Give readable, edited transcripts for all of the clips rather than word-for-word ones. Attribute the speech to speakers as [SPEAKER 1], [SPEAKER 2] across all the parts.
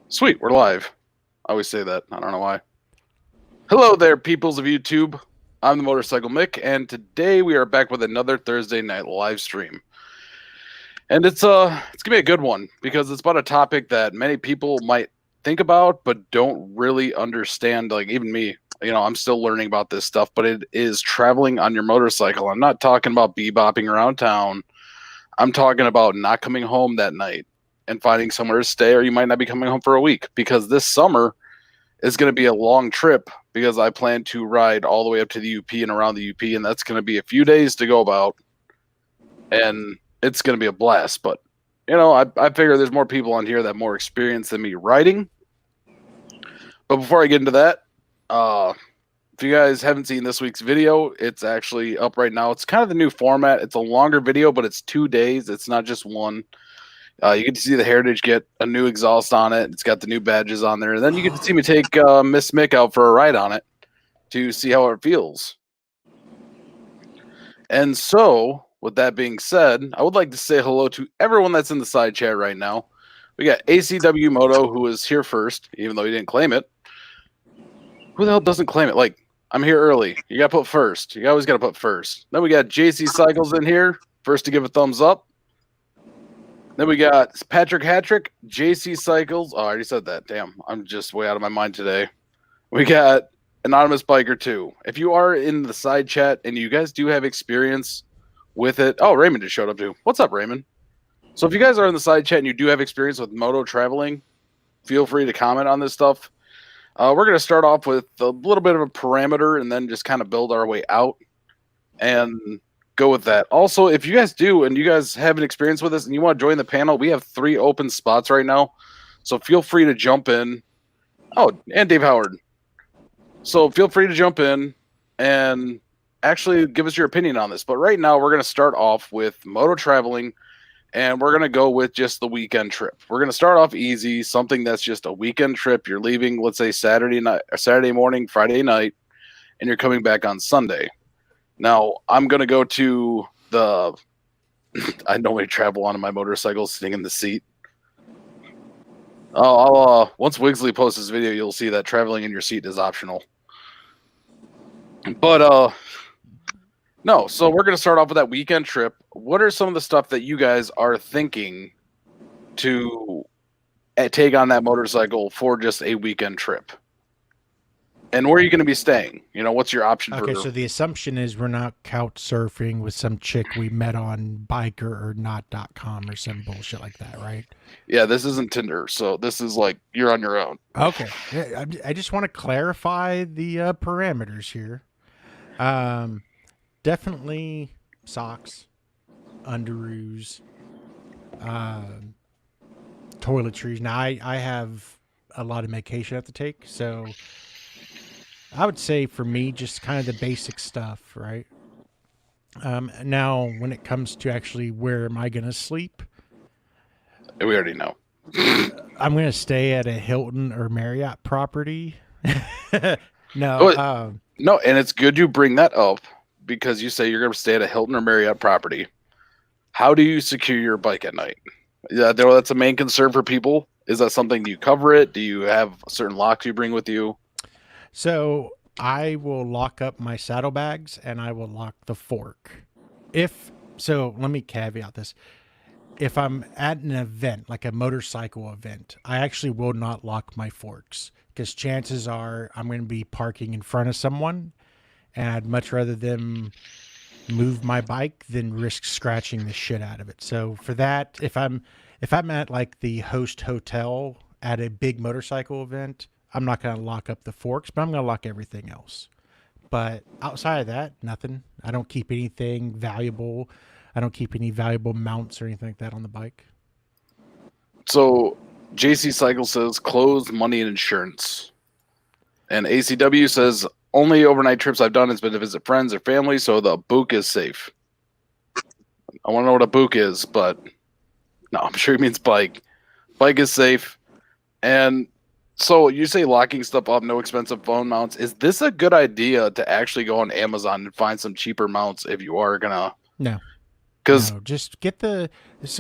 [SPEAKER 1] Sweet, we're live. I always say that. I don't know why. Hello there, peoples of YouTube. I'm the Motorcycle Mick, and today we are back with another Thursday night live stream. And it's gonna be a good one because it's about a topic that many people might think about but don't really understand. Like even me, I'm still learning about this stuff, but it is traveling on your motorcycle. I'm not talking about bebopping around town. I'm talking about not coming home that night and finding somewhere to stay, or you might not be coming home for a week because this summer is going to be a long trip because I plan to ride all the way up to the UP and around the UP, and that's going to be a few days to go about, and it's going to be a blast. But I figure there's more people on here that have more experience than me riding. But before I get into that, if you guys haven't seen this week's video, it's actually up right now. It's kind of the new format. It's a longer video, but it's 2 days. It's not just one. You get to see the Heritage get a new exhaust on it. It's got the new badges on there. And then you get to see me take Miss Mick out for a ride on it to see how it feels. And so, with that being said, I would like to say hello to everyone that's in the side chat right now. We got ACW Moto, who is here first, even though he didn't claim it. Who the hell doesn't claim it? Like, I'm here early. You got to put first. You always got to put first. Then we got JC Cycles in here, first to give a thumbs up. Then we got Patrick Hattrick, JC Cycles. Oh, I already said that. Damn, I'm just way out of my mind today. We got Anonymous Biker 2. If you are in the side chat and you guys do have experience with it. Oh, Raymond just showed up too. What's up, Raymond? So if you guys are in the side chat and you do have experience with moto traveling, feel free to comment on this stuff. We're going to start off with a little bit of a parameter and then just kind of build our way out and go with that. Also, if you guys do and you guys have an experience with this and you want to join the panel, we have 3 open spots right now. So feel free to jump in. Oh, and Dave Howard. So feel free to jump in and actually give us your opinion on this. But right now, we're going to start off with moto traveling, and we're going to go with just the weekend trip. We're going to start off easy, something that's just a weekend trip. You're leaving, let's say, Saturday night, or Saturday morning, Friday night, and you're coming back on Sunday. Now, I'm going to go to the I normally travel on my motorcycle sitting in the seat. Once Wigsley posts this video, you'll see that traveling in your seat is optional. But no, so we're gonna start off with that weekend trip. What are some of the stuff that you guys are thinking to take on that motorcycle for just a weekend trip? And where are you going to be staying? What's your option
[SPEAKER 2] Okay,
[SPEAKER 1] for?
[SPEAKER 2] so the assumption is we're not couch surfing with some chick we met on biker or not.com or some bullshit like that, right?
[SPEAKER 1] Yeah, this isn't Tinder, so this is like you're on your own.
[SPEAKER 2] Okay. I just want to clarify the parameters here. Definitely socks, underoos, toiletries. Now, I have a lot of medication I have to take, so I would say for me, just kind of the basic stuff, right? Now, when it comes to actually where am I going to sleep,
[SPEAKER 1] We already know.
[SPEAKER 2] I'm going to stay at a Hilton or Marriott property. No,
[SPEAKER 1] No, and it's good you bring that up because you say you're going to stay at a Hilton or Marriott property. How do you secure your bike at night? Yeah, that's a main concern for people. Is that something, do you cover it? Do you have certain locks you bring with you?
[SPEAKER 2] so I will lock up my saddlebags and I will lock the fork. If so, let me caveat this. If I'm at an event, like a motorcycle event, I actually will not lock my forks because chances are I'm going to be parking in front of someone and I'd much rather them move my bike than risk scratching the shit out of it. So for that, if I'm at like the host hotel at a big motorcycle event, I'm not going to lock up the forks, but I'm going to lock everything else. But outside of that, nothing. I don't keep anything valuable. I don't keep any valuable mounts or anything like that on the bike.
[SPEAKER 1] So JC Cycle says clothes, money, and insurance. And ACW says only overnight trips I've done has been to visit friends or family, so the book is safe. I want to know what a book is, but no, I'm sure he means bike. Bike is safe. And so you say locking stuff up, no expensive phone mounts. Is this a good idea to actually go on Amazon and find some cheaper mounts if you are gonna?
[SPEAKER 2] No,
[SPEAKER 1] Because
[SPEAKER 2] no, just get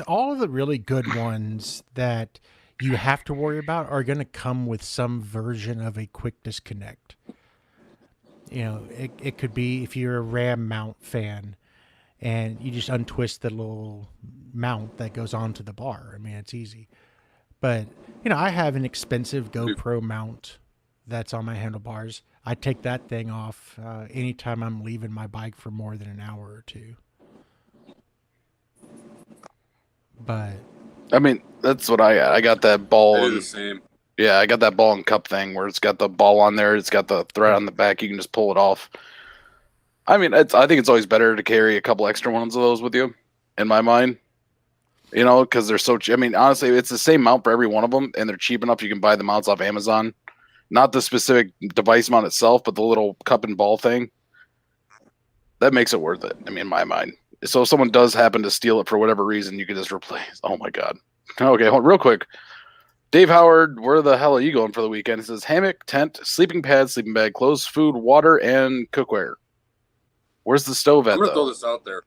[SPEAKER 2] all of the really good ones that you have to worry about are going to come with some version of a quick disconnect. You know, it could be if you're a RAM mount fan and you just untwist the little mount that goes onto the bar. I mean, it's easy. But, you know, I have an expensive GoPro mount that's on my handlebars. I take that thing off anytime I'm leaving my bike for more than an hour or two. But
[SPEAKER 1] I mean, that's what I got. I got that ball.
[SPEAKER 3] I do
[SPEAKER 1] And,
[SPEAKER 3] the same.
[SPEAKER 1] yeah, I got that ball and cup thing where it's got the ball on there. It's got the thread on the back. You can just pull it off. I mean, I think it's always better to carry a couple extra ones of those with you, in my mind. You know, because they're so cheap. I mean, honestly, it's the same mount for every one of them, and they're cheap enough you can buy the mounts off Amazon. Not the specific device mount itself, but the little cup and ball thing. That makes it worth it, I mean, in my mind. So if someone does happen to steal it for whatever reason, you can just replace. Oh, my God. Okay, hold on, real quick. Dave Howard, where the hell are you going for the weekend? It says hammock, tent, sleeping pad, sleeping bag, clothes, food, water, and cookware. Where's the stove at,
[SPEAKER 3] I'm gonna throw
[SPEAKER 1] though?
[SPEAKER 3] this out there.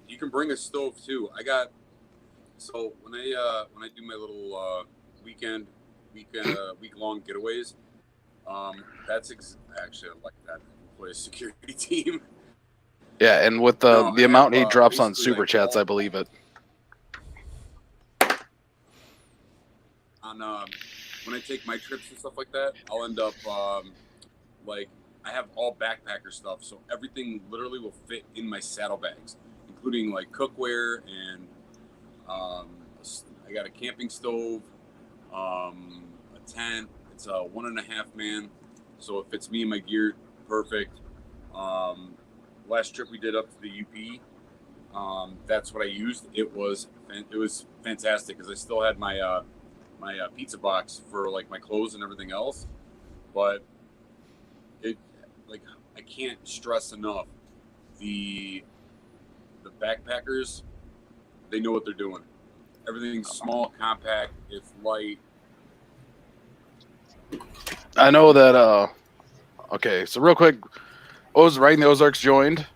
[SPEAKER 3] You can bring a stove too. So when I do my little week long getaways, actually I like that. Play a security team.
[SPEAKER 1] Yeah, and with
[SPEAKER 3] No,
[SPEAKER 1] the
[SPEAKER 3] I
[SPEAKER 1] amount
[SPEAKER 3] have,
[SPEAKER 1] he drops on
[SPEAKER 3] basically,
[SPEAKER 1] super
[SPEAKER 3] like,
[SPEAKER 1] chats,
[SPEAKER 3] all-
[SPEAKER 1] I believe it.
[SPEAKER 3] On when I take my trips and stuff like that, I'll end up like I have all backpacker stuff, so everything literally will fit in my saddlebags, including like cookware and I got a camping stove, a tent. It's a 1.5 man, so it fits me and my gear perfect. Last trip we did up to the UP, that's what I used. It was fantastic because I still had my my pizza box for like my clothes and everything else, but I can't stress enough the backpackers, they know what they're doing. Everything's small, compact, it's light.
[SPEAKER 1] I know that. Okay, so real quick, Riding the Ozarks joined.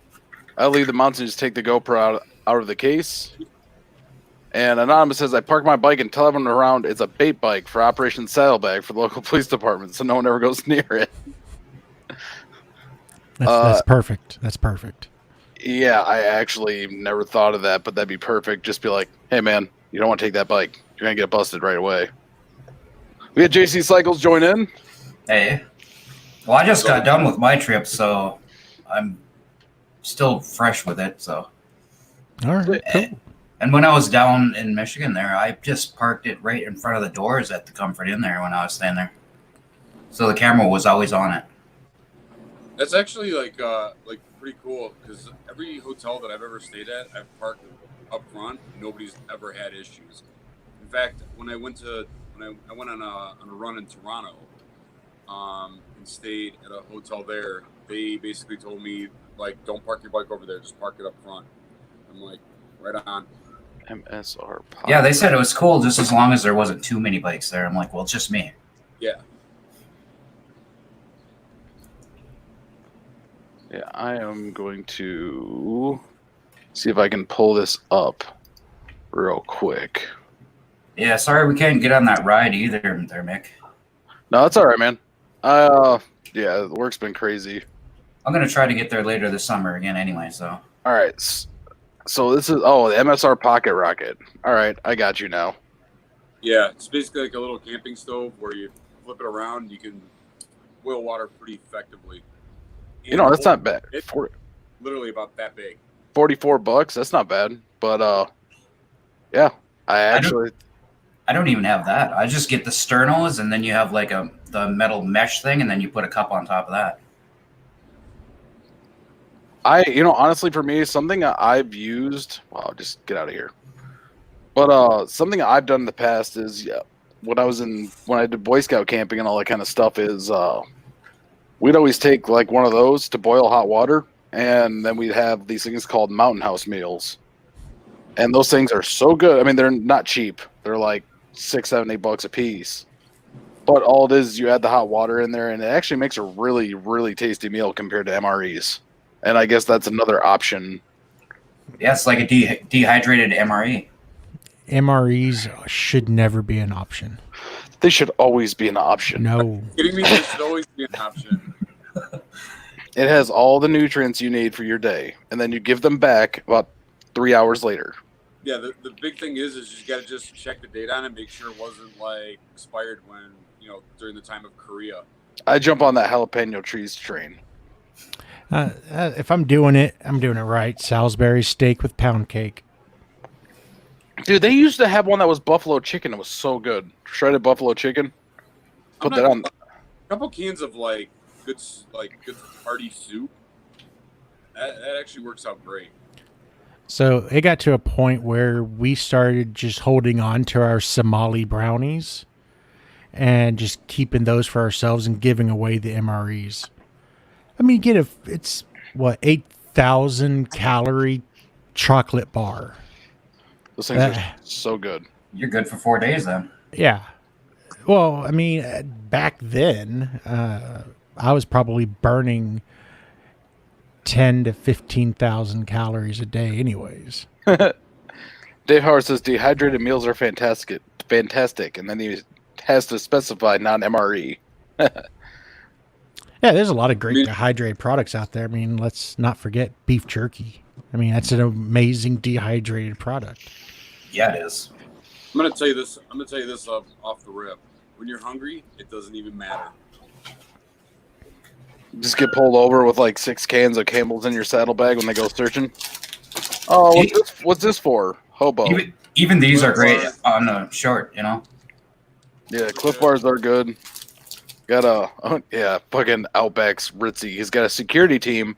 [SPEAKER 1] I leave the mounts and just take the GoPro out of the case. And Anonymous says, I park my bike and tell everyone around it's a bait bike for Operation Saddlebag for the local police department, so no one ever goes near it.
[SPEAKER 2] that's perfect. That's perfect.
[SPEAKER 1] Yeah, I actually never thought of that, but that'd be perfect. Just be like, hey, man, you don't want to take that bike. You're going to get busted right away. We had JC Cycles join in.
[SPEAKER 4] Hey. Well, I just got done with my trip, so I'm still fresh with it. So,
[SPEAKER 2] All right, cool.
[SPEAKER 4] and when I was down in Michigan there, I just parked it right in front of the doors at the Comfort Inn there when I was staying there. So the camera was always on it.
[SPEAKER 3] That's actually like pretty cool because every hotel that I've ever stayed at, I've parked up front. Nobody's ever had issues. In fact, when I went on a run in Toronto, and stayed at a hotel there, they basically told me like, don't park your bike over there, just park it up front. I'm like, right on.
[SPEAKER 1] MSR.
[SPEAKER 4] Yeah, they said it was cool just as long as there wasn't too many bikes there. I'm like, well, it's just me.
[SPEAKER 3] Yeah.
[SPEAKER 1] Yeah, I am going to see if I can pull this up real quick.
[SPEAKER 4] Yeah, sorry we can't get on that ride either there, Mick.
[SPEAKER 1] No, that's all right, man. Yeah, the work's been crazy.
[SPEAKER 4] I'm going to try to get there later this summer again anyway, so.
[SPEAKER 1] All right. So this is, the MSR Pocket Rocket. All right, I got you now.
[SPEAKER 3] Yeah, it's basically like a little camping stove where you flip it around, you can boil water pretty effectively.
[SPEAKER 1] You know, that's not bad.
[SPEAKER 3] It's literally about that big.
[SPEAKER 1] $44, that's not bad. But yeah, I
[SPEAKER 4] don't even have that. I just get the sternos, and then you have like the metal mesh thing, and then you put a cup on top of that.
[SPEAKER 1] honestly, for me, something I've used. Wow, just get out of here. But something I've done in the past is, when I did Boy Scout camping and all that kind of stuff, is we'd always take like one of those to boil hot water, and then we'd have these things called Mountain House meals. And those things are so good. I mean, they're not cheap. They're like $6, $7, $8 a piece. But all it is, you add the hot water in there, and it actually makes a really, really tasty meal compared to MREs. And I guess that's another option.
[SPEAKER 4] Yeah, it's like a dehydrated MRE.
[SPEAKER 2] MREs should never be an option.
[SPEAKER 1] They should always be an option.
[SPEAKER 2] No.
[SPEAKER 3] Kidding me? There should always be an option.
[SPEAKER 1] It has all the nutrients you need for your day, and then you give them back about 3 hours later.
[SPEAKER 3] Yeah, the big thing is you got to just check the date on it, make sure it wasn't like expired when during the time of Korea.
[SPEAKER 1] I jump on that jalapeno trees train.
[SPEAKER 2] If I'm doing it right. Salisbury steak with pound cake.
[SPEAKER 1] Dude, they used to have one that was buffalo chicken. It was so good. Shredded buffalo chicken. Put that on.
[SPEAKER 3] A couple cans of good hearty soup. That actually works out great.
[SPEAKER 2] So it got to a point where we started just holding on to our Somali brownies and just keeping those for ourselves and giving away the MREs. I mean, it's 8,000 calorie chocolate bar.
[SPEAKER 1] Those things are so good.
[SPEAKER 4] You're good for 4 days then.
[SPEAKER 2] Yeah. Well, I mean, back then, I was probably burning 10 to 15,000 calories a day anyways.
[SPEAKER 1] Dave Howard says dehydrated meals are fantastic, and then he has to specify non-MRE.
[SPEAKER 2] Yeah, there's a lot of great dehydrated products out there. I mean, let's not forget beef jerky. I mean, that's an amazing dehydrated product.
[SPEAKER 4] Yeah, it is.
[SPEAKER 3] I'm gonna tell you this off the rip. When you're hungry, it doesn't even matter.
[SPEAKER 1] Just get pulled over with like 6 cans of Campbell's in your saddlebag when they go searching. Oh, what's this for? Hobo.
[SPEAKER 4] Even these are great on the short,
[SPEAKER 1] Yeah, Cliff Bars are good. Got fucking Outback's ritzy. He's got a security team,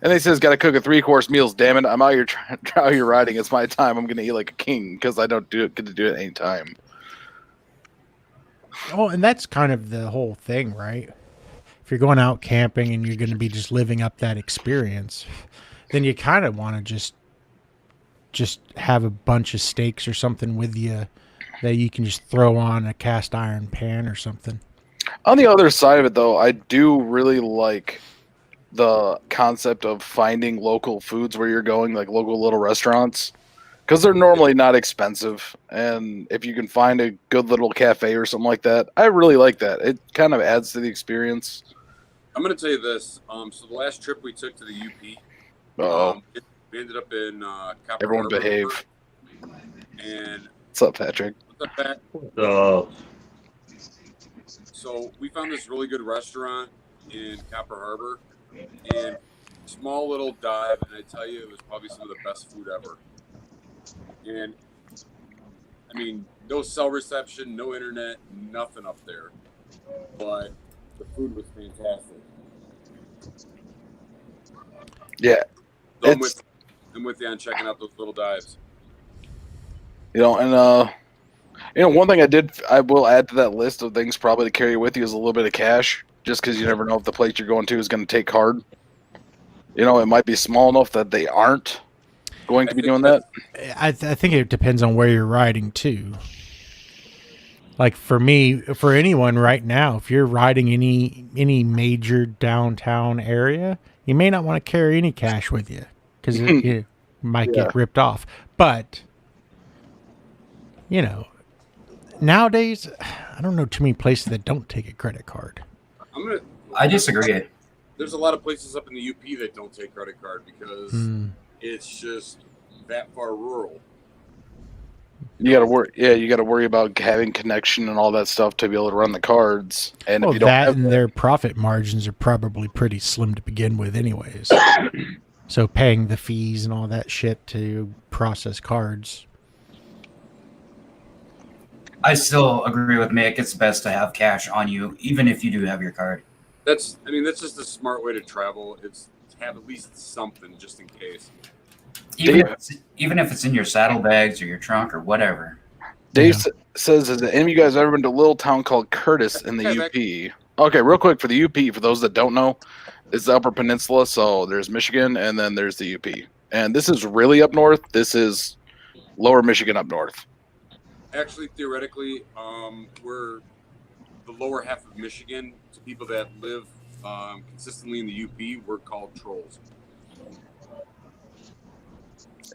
[SPEAKER 1] and they says got to cook a 3-course meals. Damn it, I'm out here riding. It's my time. I'm gonna eat like a king because I don't get to do it any time.
[SPEAKER 2] Oh, and that's kind of the whole thing, right? If you're going out camping and you're going to be just living up that experience, then you kind of want to just have a bunch of steaks or something with you that you can just throw on a cast iron pan or something.
[SPEAKER 1] On the other side of it, though, I do really like the concept of finding local foods where you're going, like local little restaurants, because they're normally not expensive. And if you can find a good little cafe or something like that, I really like that. It kind of adds to the experience.
[SPEAKER 3] I'm going to tell you this. So the last trip we took to the UP, we ended up in Copper
[SPEAKER 1] Everyone
[SPEAKER 3] Harbor,
[SPEAKER 1] behave.
[SPEAKER 3] And
[SPEAKER 1] what's up, Patrick?
[SPEAKER 3] What's up, Pat? So we found this really good restaurant in Copper Harbor, and small little dive, and I tell you, it was probably some of the best food ever. And I mean, no cell reception, no internet, nothing up there, but the food was fantastic.
[SPEAKER 1] Yeah,
[SPEAKER 3] so I'm with you on checking out those little dives.
[SPEAKER 1] One thing I will add to that list of things probably to carry with you is a little bit of cash, just because you never know if the place you're going to is going to take card. It might be small enough that they aren't going to be doing that.
[SPEAKER 2] I think it depends on where you're riding too. Like for me, for anyone right now, if you're riding any major downtown area, you may not want to carry any cash with you because you might get ripped off. But nowadays, I don't know too many places that don't take a credit card.
[SPEAKER 4] I disagree.
[SPEAKER 3] There's a lot of places up in the UP that don't take credit card because it's just that far rural.
[SPEAKER 1] You got to worry. Yeah, you got to worry about having connection and all that stuff to be able to run the cards. And if you don't have
[SPEAKER 2] and their profit margins are probably pretty slim to begin with, anyways. So paying the fees and all that shit to process cards.
[SPEAKER 4] I still agree with Mick. It's best to have cash on you, even if you do have your card.
[SPEAKER 3] That's just a smart way to travel. It's to have at least something just in case.
[SPEAKER 4] Even if it's in your saddlebags or your trunk or whatever.
[SPEAKER 1] Dave says, has any of you guys ever been to a little town called Curtis in the UP? Okay, real quick for the UP, for those that don't know, it's the Upper Peninsula. So there's Michigan and then there's the UP. And this is really up north. This is lower Michigan up north.
[SPEAKER 3] Actually, theoretically, we're the lower half of Michigan. To people that live consistently in the UP, we're called trolls.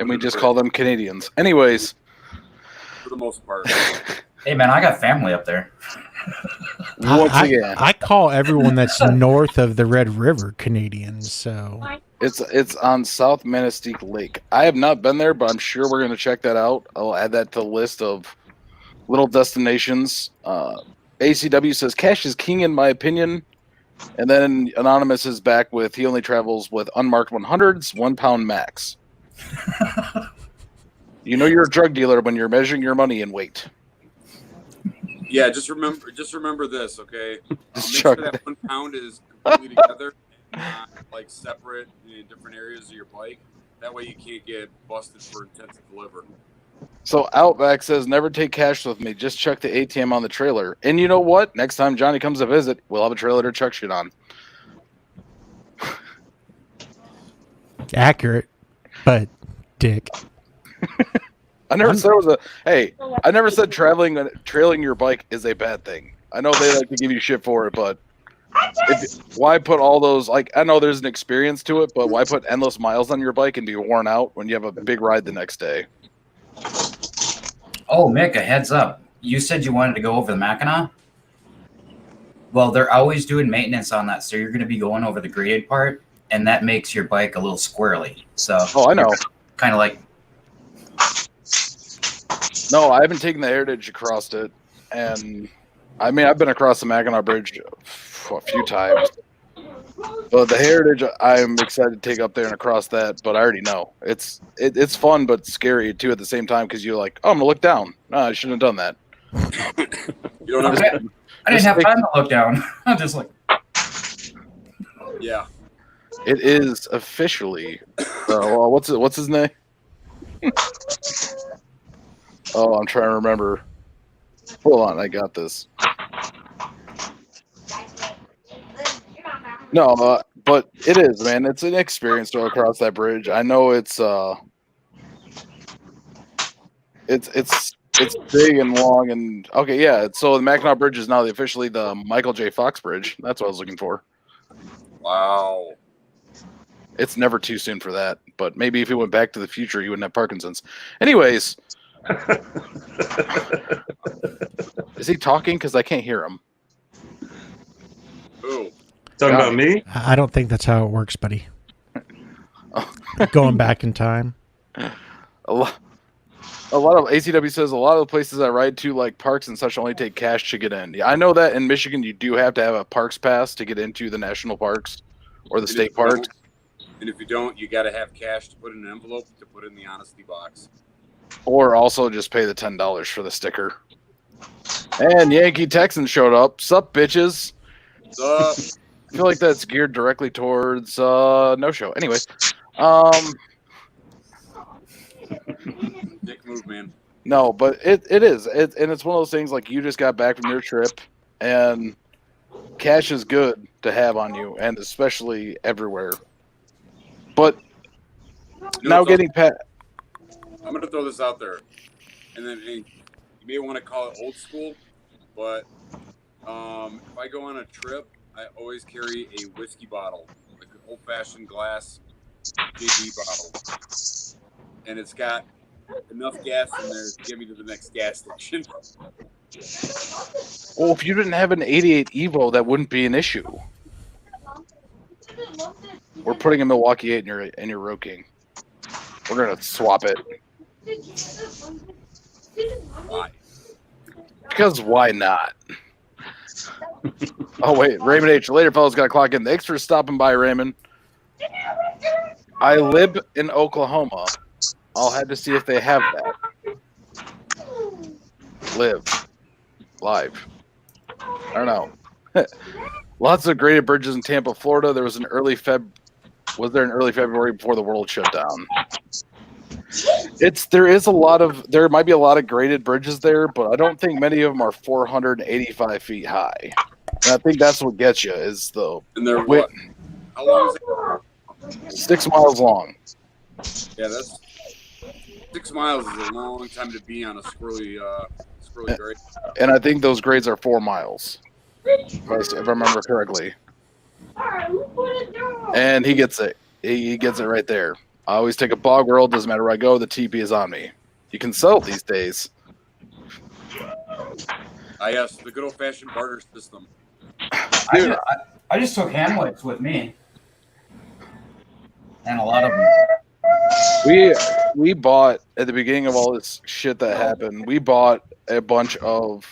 [SPEAKER 1] And we just call them Canadians. Anyways,
[SPEAKER 3] for the most part.
[SPEAKER 4] Hey man, I got family up there.
[SPEAKER 1] Once again,
[SPEAKER 2] I call everyone that's north of the Red River Canadians. So
[SPEAKER 1] it's on South Manistee Lake. I have not been there, but I'm sure we're going to check that out. I'll add that to the list of little destinations. ACW says cash is king in my opinion. And then Anonymous is back with he only travels with unmarked 100s, 1 pound max. You know you're a drug dealer when you're measuring your money in weight.
[SPEAKER 3] Yeah, just remember this, okay?
[SPEAKER 1] Just
[SPEAKER 3] Make
[SPEAKER 1] chuck
[SPEAKER 3] sure that 1 pound is completely together, and not like separate in different areas of your bike. That way you can't get busted for intent to deliver.
[SPEAKER 1] So Outback says never take cash with me. Just check the ATM on the trailer. And you know what? Next time Johnny comes to visit, we'll have a trailer to chuck shit on.
[SPEAKER 2] accurate, but dick.
[SPEAKER 1] I never said it was a. Hey, I never said trailing your bike is a bad thing. I know they like to give you shit for it, but why put all those? Like, I know there's an experience to it, but why put endless miles on your bike and be worn out when you have a big ride the next day?
[SPEAKER 4] Oh, Mick, a heads up. You said you wanted to go over the Mackinac? Well, they're always doing maintenance on that, so you're going to be going over the graded part, and that makes your bike a little squirrely. So,
[SPEAKER 1] Oh, I know.
[SPEAKER 4] Kind of like,
[SPEAKER 1] No, I haven't taken the Heritage across it, and I mean I've been across the Mackinac Bridge a few times. But the Heritage, I'm excited to take up there and across that. But I already know it's fun but scary too at the same time because you're like, oh, I'm gonna look down. No, I shouldn't have done that.
[SPEAKER 3] You don't have to,
[SPEAKER 4] I didn't have time to look down. I'm just like,
[SPEAKER 3] yeah.
[SPEAKER 1] It is officially. What's his name? Oh, I'm trying to remember. Hold on, I got this. No, but it is, man. It's an experience to go across that bridge. I know it's big and long and okay, yeah. So the Mackinac Bridge is now officially the Michael J. Fox Bridge. That's what I was looking for.
[SPEAKER 3] Wow.
[SPEAKER 1] It's never too soon for that. But maybe if he went back to the future, he wouldn't have Parkinson's. Anyways, is he talking? Because I can't hear him.
[SPEAKER 3] Ooh.
[SPEAKER 5] Talking about me?
[SPEAKER 2] I don't think that's how it works, buddy. Going back in time.
[SPEAKER 1] A lot of ACW says a lot of the places I ride to, like parks and such, only take cash to get in. Yeah, I know that in Michigan you do have to have a parks pass to get into the national parks or the state parks.
[SPEAKER 3] And if you don't, you got to have cash to put in an envelope to put in the honesty box.
[SPEAKER 1] Or also just pay the $10 for the sticker. And Yankee Texan showed up. Sup, bitches?
[SPEAKER 3] So,
[SPEAKER 1] I feel like that's geared directly towards no show. Anyways,
[SPEAKER 3] dick move, man.
[SPEAKER 1] no, but it is. And it's one of those things like you just got back from your trip, and cash is good to have on you, and especially everywhere. But now getting past.
[SPEAKER 3] I'm going to throw this out there. And then you may want to call it old school, but if I go on a trip, I always carry a whiskey bottle, like an old-fashioned glass JD bottle. And it's got enough gas in there to get me to the next gas station.
[SPEAKER 1] Well, if you didn't have an 88 Evo, that wouldn't be an issue. We're putting a Milwaukee 8 in your Road King. We're gonna swap it.
[SPEAKER 3] Why?
[SPEAKER 1] Because why not? Oh wait, Raymond H. Later, fellas, got to clock in. Thanks for stopping by, Raymond. I live in Oklahoma. I'll have to see if they have that. Live. I don't know. Lots of graded bridges in Tampa, Florida. There was an early February before the world shut down. There might be a lot of graded bridges there, but I don't think many of them are 485 feet high. And I think that's what gets you is the
[SPEAKER 3] And they're
[SPEAKER 1] width.
[SPEAKER 3] what? How long is it?
[SPEAKER 1] 6 miles long.
[SPEAKER 3] Yeah, that's 6 miles is a long time to be on a squirrely grade.
[SPEAKER 1] And I think those grades are 4 miles, if I remember correctly. And he gets it. He gets it right there. I always take a bog roll. Doesn't matter where I go. The TP is on me. You can sell these days.
[SPEAKER 3] Yes, the good old fashioned barter system.
[SPEAKER 4] I just took hand wipes with me, and a lot of them.
[SPEAKER 1] We bought at the beginning of all this shit that happened. We bought a bunch of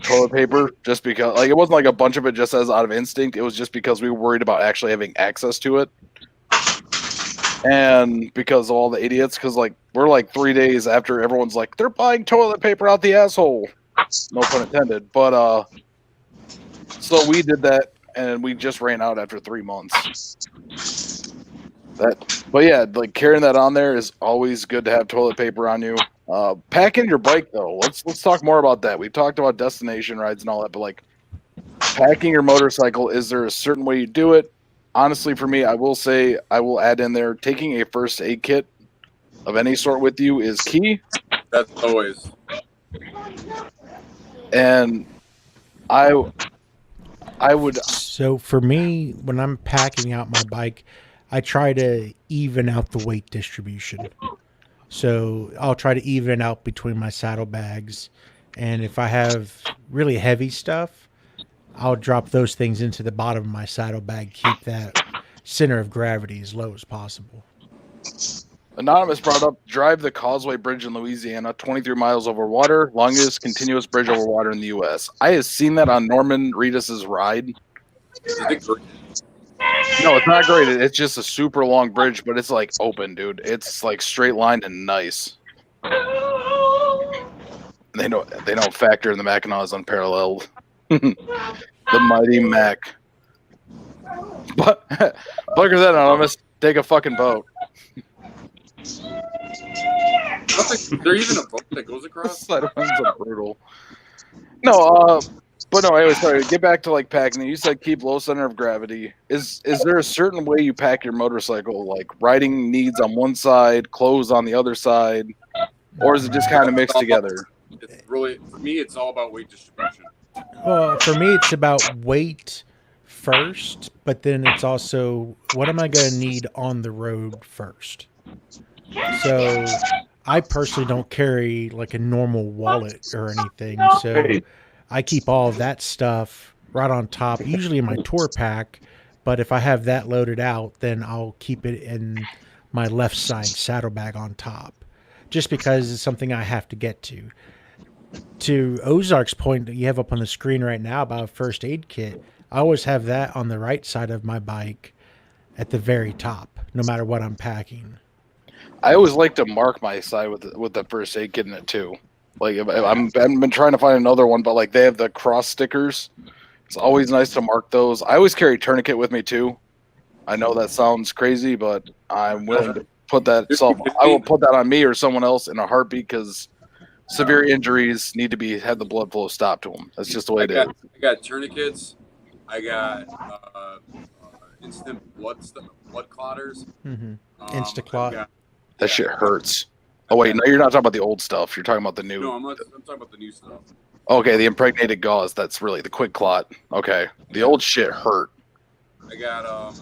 [SPEAKER 1] toilet paper just because, like, it wasn't like a bunch of it just as out of instinct. It was just because we were worried about actually having access to it, and because of all the idiots. Because like we're like 3 days after everyone's like they're buying toilet paper out the asshole. No pun intended. But so we did that, and we just ran out after 3 months. But yeah, like carrying that on there is always good to have toilet paper on you. Packing your bike though, let's talk more about that. We've talked about destination rides and all that, but like packing your motorcycle, is there a certain way you do it? Honestly, for me, I will say I will add in there taking a first aid kit of any sort with you is key.
[SPEAKER 3] That's always.
[SPEAKER 1] And I would.
[SPEAKER 2] So for me, when I'm packing out my bike, I try to even out the weight distribution. So I'll try to even it out between my saddlebags. And if I have really heavy stuff, I'll drop those things into the bottom of my saddlebag, keep that center of gravity as low as possible.
[SPEAKER 1] Anonymous brought up drive the Causeway Bridge in Louisiana, 23 miles over water, longest continuous bridge over water in the U.S. I have seen that on Norman Reedus's ride.
[SPEAKER 3] Is it great?
[SPEAKER 1] No, it's not great. It's just a super long bridge, but it's like open, dude. It's like straight line and nice. They don't factor in the Mackinac is unparalleled. The mighty Mac. But bugger that, Anonymous. Take a fucking boat.
[SPEAKER 3] Is there even a boat that goes across?
[SPEAKER 1] That one's a brutal. No, but no, anyway, sorry. Get back to like packing. You said keep low center of gravity. Is there a certain way you pack your motorcycle? Like riding needs on one side, clothes on the other side, or is it just kind of mixed together?
[SPEAKER 3] It's really, for me, it's all about weight distribution.
[SPEAKER 2] Well, for me, it's about weight first, but then it's also what am I going to need on the road first. So I personally don't carry like a normal wallet or anything. So I keep all of that stuff right on top, usually in my tour pack. But if I have that loaded out, then I'll keep it in my left side saddlebag on top, just because it's something I have to get to. To Ozark's point that you have up on the screen right now about a first aid kit, I always have that on the right side of my bike at the very top, no matter what I'm packing.
[SPEAKER 1] I always like to mark my side with the first aid kit in it too. Like I've been trying to find another one, but like they have the cross stickers. It's always nice to mark those. I always carry a tourniquet with me too. I know that sounds crazy, but I'm willing to put that. I will put that on me or someone else in a heartbeat because severe injuries need to have the blood flow stopped to them. That's just the way it is.
[SPEAKER 3] I got tourniquets. I got instant blood clotters.
[SPEAKER 2] Mm-hmm. Instaclot.
[SPEAKER 1] That shit hurts. Oh wait, no, you're not talking about the old stuff. You're talking about the new.
[SPEAKER 3] No, I'm talking about the new stuff.
[SPEAKER 1] Okay, the impregnated gauze. That's really the quick clot. Okay, the old shit hurt.
[SPEAKER 3] I got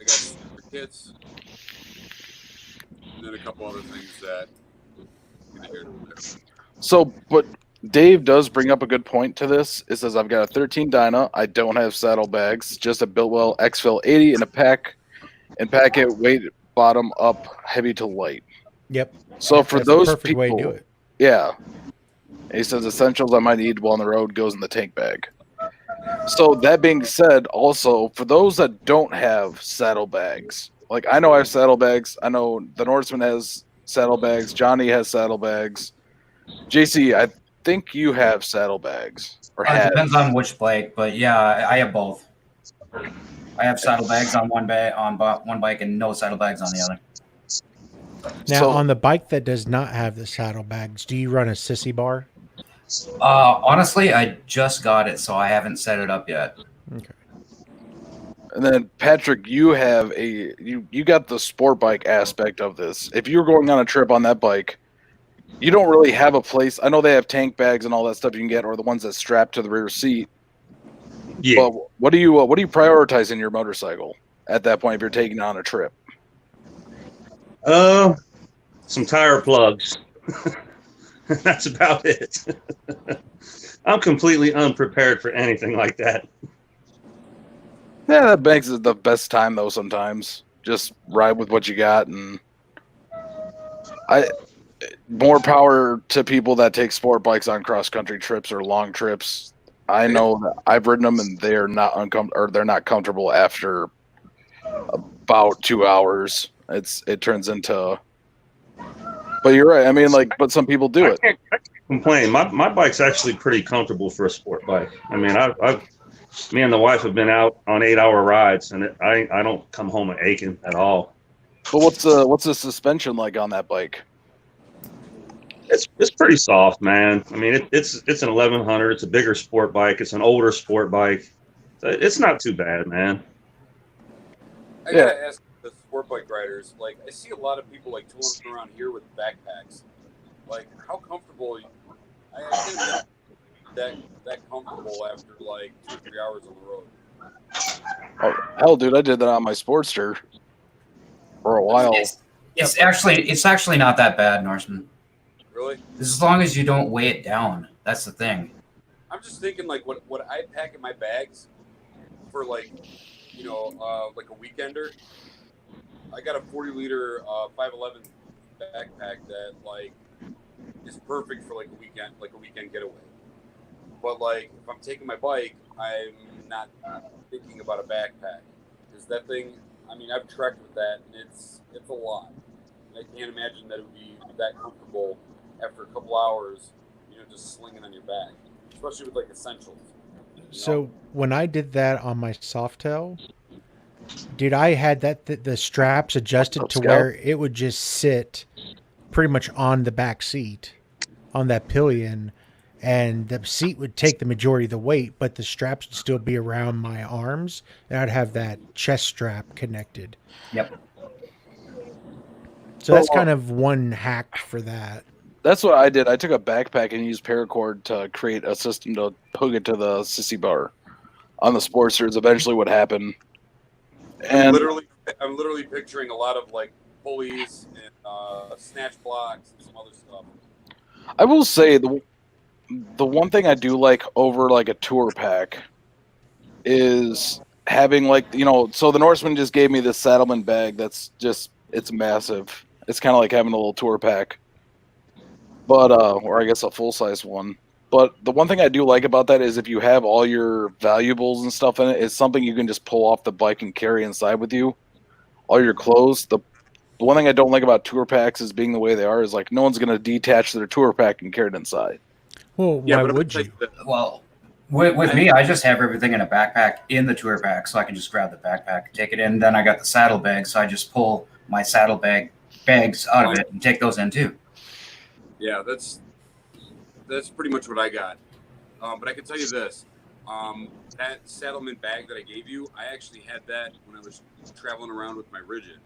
[SPEAKER 3] super kits, and then a couple other things that.
[SPEAKER 1] So, but Dave does bring up a good point to this. It says I've got a 13 Dyna. I don't have saddlebags, just a Biltwell Xfil 80 in a pack, and pack it weight bottom up, heavy to light.
[SPEAKER 2] Yep.
[SPEAKER 1] So for
[SPEAKER 2] That's
[SPEAKER 1] those
[SPEAKER 2] the perfect
[SPEAKER 1] people,
[SPEAKER 2] way to do it.
[SPEAKER 1] yeah. And he says essentials I might need while on the road goes in the tank bag. So that being said, also for those that don't have saddlebags, like I know I have saddlebags. I know the Norseman has saddlebags. Johnny has saddlebags. JC, I think you have saddlebags. Or
[SPEAKER 4] It depends on which bike, but yeah, I have both. I have saddlebags on one bike and no saddlebags on the other.
[SPEAKER 2] Now, on the bike that does not have the saddlebags, do you run a sissy bar?
[SPEAKER 4] Honestly, I just got it, so I haven't set it up yet.
[SPEAKER 2] Okay.
[SPEAKER 1] And then Patrick, you have you got the sport bike aspect of this. If you're going on a trip on that bike, you don't really have a place. I know they have tank bags and all that stuff you can get, or the ones that strap to the rear seat. Yeah. But what do you prioritize in your motorcycle at that point if you're taking on a trip?
[SPEAKER 5] Some tire plugs. That's about it. I'm completely unprepared for anything like that.
[SPEAKER 1] Yeah, that makes it the best time though. Sometimes just ride with what you got, and I more power to people that take sport bikes on cross country trips or long trips. I know that I've ridden them, and they are not uncomfortable, or they're not comfortable after about 2 hours. It turns into. But you're right. I mean, like, but some people do it.
[SPEAKER 5] I can't complain. My bike's actually pretty comfortable for a sport bike. I mean, me and the wife have been out on 8-hour rides, and I don't come home aching at all.
[SPEAKER 1] But what's the suspension like on that bike?
[SPEAKER 5] It's pretty soft, man. I mean, it's an 1100. It's a bigger sport bike. It's an older sport bike. So it's not too bad, man.
[SPEAKER 3] I gotta ask the sport bike riders. Like, I see a lot of people like tooling around here with backpacks. Like, how comfortable? I can't imagine that comfortable after like 2 or 3 hours on the road.
[SPEAKER 1] Oh, hell, dude, I did that on my Sportster for a while.
[SPEAKER 4] It's actually not that bad, Norseman.
[SPEAKER 3] Really?
[SPEAKER 4] As long as you don't weigh it down. That's the thing.
[SPEAKER 3] I'm just thinking like what I pack in my bags for like, like a weekender. I got a 40-liter 511 backpack that like is perfect for like a weekend getaway. But like if I'm taking my bike, I'm not thinking about a backpack. Because that thing, I mean, I've trekked with that, and it's a lot. And I can't imagine that it would be that comfortable after a couple hours, just slinging on your back, especially with like essentials.
[SPEAKER 2] So when I did that on my Softail, dude, I had the straps adjusted to where it would just sit pretty much on the back seat, on that pillion, and the seat would take the majority of the weight, but the straps would still be around my arms, and I'd have that chest strap connected.
[SPEAKER 4] Yep.
[SPEAKER 2] So that's kind of one hack for that.
[SPEAKER 1] That's what I did. I took a backpack and used paracord to create a system to hook it to the sissy bar on the Sportsters. Eventually, what happened? And
[SPEAKER 3] I'm literally picturing a lot of like pulleys and snatch blocks and some other stuff.
[SPEAKER 1] I will say the one thing I do like over like a tour pack is having like So the Norseman just gave me this Saddleman bag that's just it's massive. It's kind of like having a little tour pack. But or I guess a full-size one. But the one thing I do like about that is if you have all your valuables and stuff in it, it's something you can just pull off the bike and carry inside with you. All your clothes. The one thing I don't like about tour packs is being the way they are is like no one's going to detach their tour pack and carry it inside.
[SPEAKER 2] Well, why would you?
[SPEAKER 4] Well, with me, I just have everything in a backpack in the tour pack, so I can just grab the backpack, take it in. Then I got the saddle bag, so I just pull my saddle bags out of it and take those in too.
[SPEAKER 3] Yeah, that's pretty much what I got. But I can tell you this: that Saddleman bag that I gave you, I actually had that when I was traveling around with my Rigid.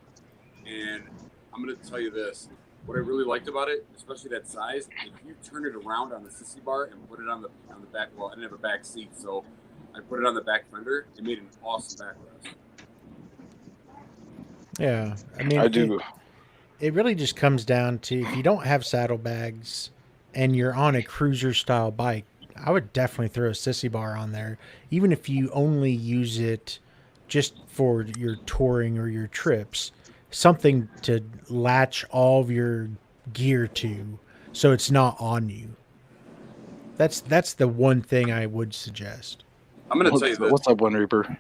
[SPEAKER 3] And I'm going to tell you this: what I really liked about it, especially that size, if you turn it around on the sissy bar and put it on the back. Well, I didn't have a back seat, so I put it on the back fender. It made an awesome backrest.
[SPEAKER 2] Yeah, I mean,
[SPEAKER 1] I do.
[SPEAKER 2] It really just comes down to if you don't have saddlebags and you're on a cruiser style bike, I would definitely throw a sissy bar on there, even if you only use it just for your touring or your trips, something to latch all of your gear to so it's not on you. That's the one thing I would suggest.
[SPEAKER 3] I'm going to tell you this.
[SPEAKER 1] What's up, One Reaper?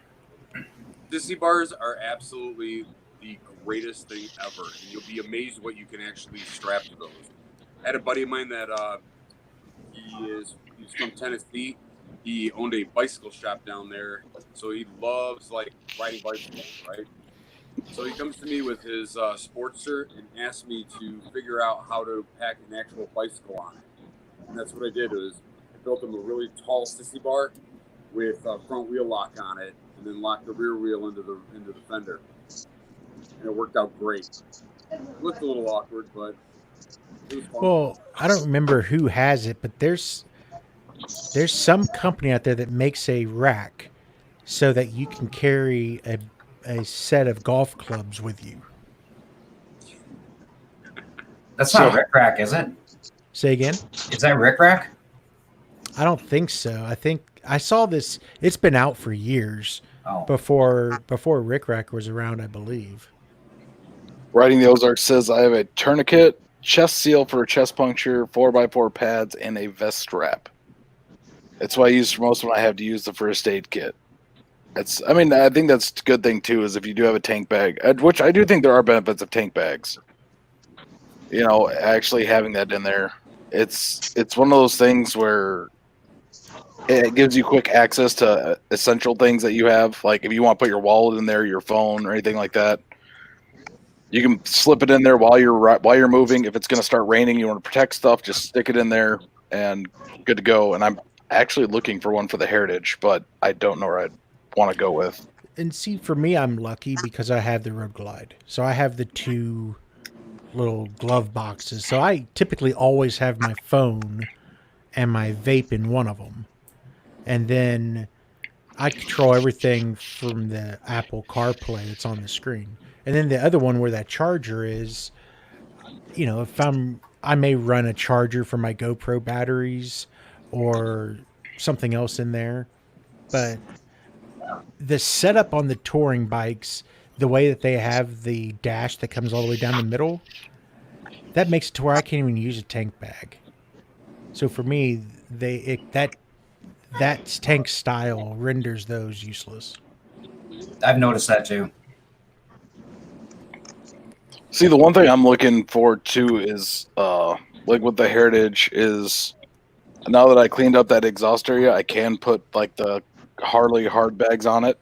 [SPEAKER 3] Sissy bars are absolutely the greatest thing ever, and you'll be amazed what you can actually strap to those. I had a buddy of mine that he's from Tennessee. He owned a bicycle shop down there, so he loves like riding bicycles, right? So he comes to me with his Sportster and asks me to figure out how to pack an actual bicycle on it. And that's what I did. I built him a really tall sissy bar with a front wheel lock on it, and then locked the rear wheel into the fender. And it worked out great. It looked a little awkward, but it was fun.
[SPEAKER 2] Well, I don't remember who has it, but there's some company out there that makes a rack so that you can carry a set of golf clubs with you.
[SPEAKER 4] That's not Rick Rack, is it?
[SPEAKER 2] Say again?
[SPEAKER 4] Is that Rick Rack?
[SPEAKER 2] I don't think so. I think I saw this. It's been out for years
[SPEAKER 4] Oh,
[SPEAKER 2] before Rick Rack was around, I believe.
[SPEAKER 1] Riding the Ozark says I have a tourniquet, chest seal for a chest puncture, 4x4 pads, and a vest strap. It's what I use for most when I have to use the first aid kit. I think that's a good thing too, is if you do have a tank bag, which I do think there are benefits of tank bags. You know, actually having that in there, it's one of those things where it gives you quick access to essential things that you have. Like if you want to put your wallet in there, your phone, or anything like that, you can slip it in there while you're moving. If it's going to start raining, you want to protect stuff, just stick it in there and good to go. And I'm actually looking for one for the Heritage, but I don't know where I'd want to go with.
[SPEAKER 2] And see, for me, I'm lucky because I have the Road Glide. So I have the 2 little glove boxes. So I typically always have my phone and my vape in one of them. And then I control everything from the Apple CarPlay that's on the screen. And then the other one where that charger is, you know, I may run a charger for my GoPro batteries or something else in there. But the setup on the touring bikes, the way that they have the dash that comes all the way down the middle, that makes it to where I can't even use a tank bag. So for me, that tank style renders those useless.
[SPEAKER 4] I've noticed that too.
[SPEAKER 1] See, the one thing I'm looking forward to is, like with the Heritage, is now that I cleaned up that exhaust area, I can put like the Harley hard bags on it.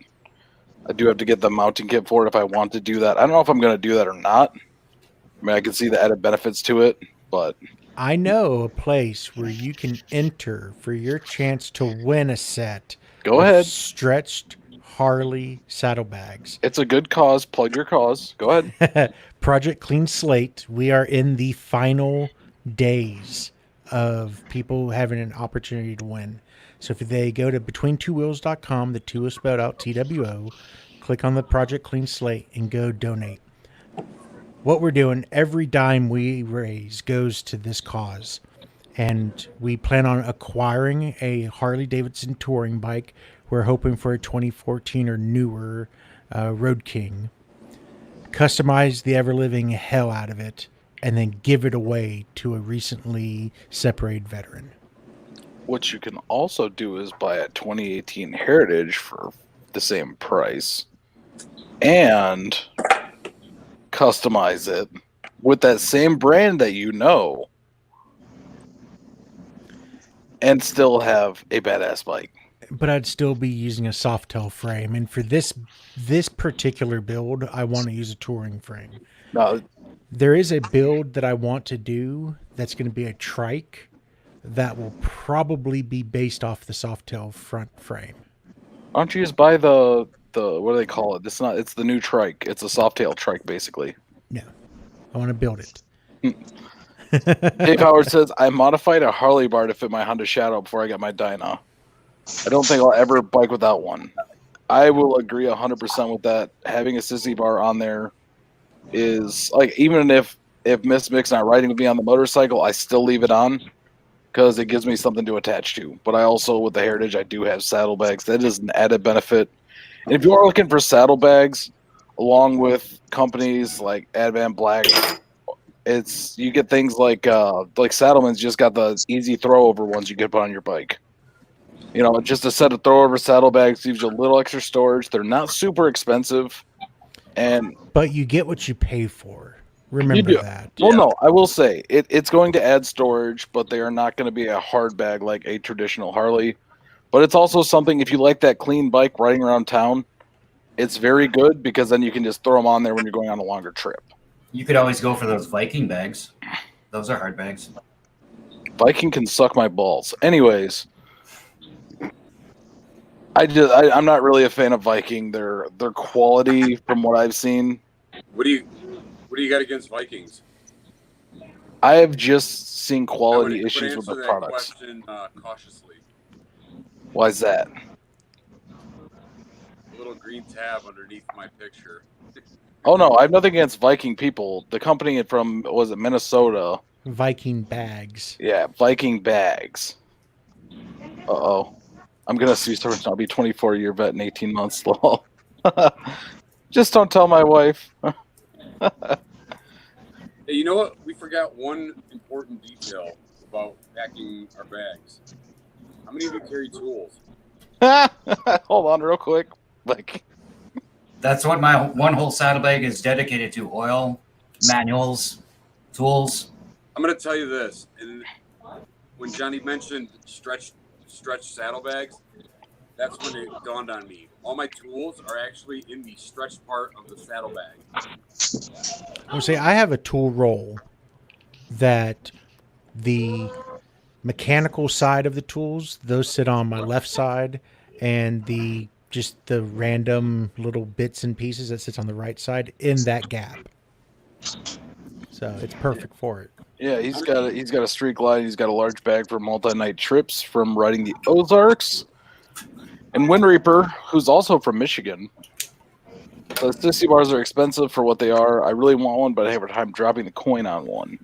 [SPEAKER 1] I do have to get the mounting kit for it if I want to do that. I don't know if I'm going to do that or not. I mean, I can see the added benefits to it, but
[SPEAKER 2] I know a place where you can enter for your chance to win a set.
[SPEAKER 1] go
[SPEAKER 2] of
[SPEAKER 1] ahead.
[SPEAKER 2] Stretched Harley saddlebags.
[SPEAKER 1] It's a good cause. Plug your cause. Go ahead.
[SPEAKER 2] Project Clean Slate. We are in the final days of people having an opportunity to win. So if they go to betweentwowheels.com, the 2 is spelled out TWO, click on the Project Clean Slate and go donate. What we're doing, every dime we raise goes to this cause. And we plan on acquiring a Harley Davidson touring bike. We're hoping for a 2014 or newer Road King. Customize the ever-living hell out of it, and then give it away to a recently separated veteran.
[SPEAKER 1] What you can also do is buy a 2018 Heritage for the same price and customize it with that same brand that you know and still have a badass bike.
[SPEAKER 2] But I'd still be using a Softail frame. And for this particular build, I want to use a touring frame.
[SPEAKER 1] No,
[SPEAKER 2] There is a build that I want to do that's going to be a trike that will probably be based off the Softail front frame.
[SPEAKER 1] why don't you just buy the what do they call it? It's the new trike. It's a Softail trike basically.
[SPEAKER 2] No, I want to build it.
[SPEAKER 1] Dave Howard says, I modified a Harley bar to fit my Honda Shadow before I got my Dyna. I don't think I'll ever bike without one. I will agree 100% with that. Having a sissy bar on there is like, even if Miss Mick's not riding with me on the motorcycle, I still leave it on because it gives me something to attach to. But I also, with the Heritage, I do have saddlebags. That is an added benefit. And if you are looking for saddlebags, along with companies like Advan Black, you get things like Saddleman's just got the easy throw over ones you can put on your bike. You know, just a set of throw over saddlebags gives you a little extra storage. They're not super expensive,
[SPEAKER 2] But you get what you pay for. Remember
[SPEAKER 1] do.
[SPEAKER 2] that.
[SPEAKER 1] Well, no, I will say it's going to add storage, but they are not going to be a hard bag like a traditional Harley. But it's also something, if you like that clean bike riding around town, it's very good because then you can just throw them on there when you're going on a longer trip.
[SPEAKER 4] You could always go for those Viking bags. Those are hard bags.
[SPEAKER 1] Viking can suck my balls. Anyways, I'm not really a fan of Viking. Their quality, from what I've seen,
[SPEAKER 3] What do you got against Vikings?
[SPEAKER 1] I have just seen
[SPEAKER 3] I would
[SPEAKER 1] quality issues with
[SPEAKER 3] answer
[SPEAKER 1] the
[SPEAKER 3] that
[SPEAKER 1] products.
[SPEAKER 3] question cautiously.
[SPEAKER 1] Why is that?
[SPEAKER 3] A little green tab underneath my picture.
[SPEAKER 1] Oh no, I have nothing against Viking people. The company from, was it Minnesota?
[SPEAKER 2] Viking bags.
[SPEAKER 1] Yeah, Viking bags. Uh-oh. I'm gonna see someone. I'll be 24-year vet in 18 months. Lol. Just don't tell my wife.
[SPEAKER 3] Hey, you know what? We forgot one important detail about packing our bags. How many of you carry tools?
[SPEAKER 1] Hold on, real quick. Like,
[SPEAKER 4] That's what my one whole saddlebag is dedicated to: oil, manuals, tools.
[SPEAKER 3] I'm gonna tell you this, and when Johnny mentioned stretch saddlebags, that's when it dawned on me. All my tools are actually in the stretched part of the saddlebag.
[SPEAKER 2] I would say I have a tool roll that the mechanical side of the tools, those sit on my left side, and the just the random little bits and pieces that sits on the right side in that gap. So it's perfect for it.
[SPEAKER 1] yeah, he's got a street glide. He's got a large bag for multi-night trips from riding the Ozarks. And Wind Reaper, who's also from Michigan. The sissy bars are expensive for what they are. I really want one, but I have a time dropping the coin on one.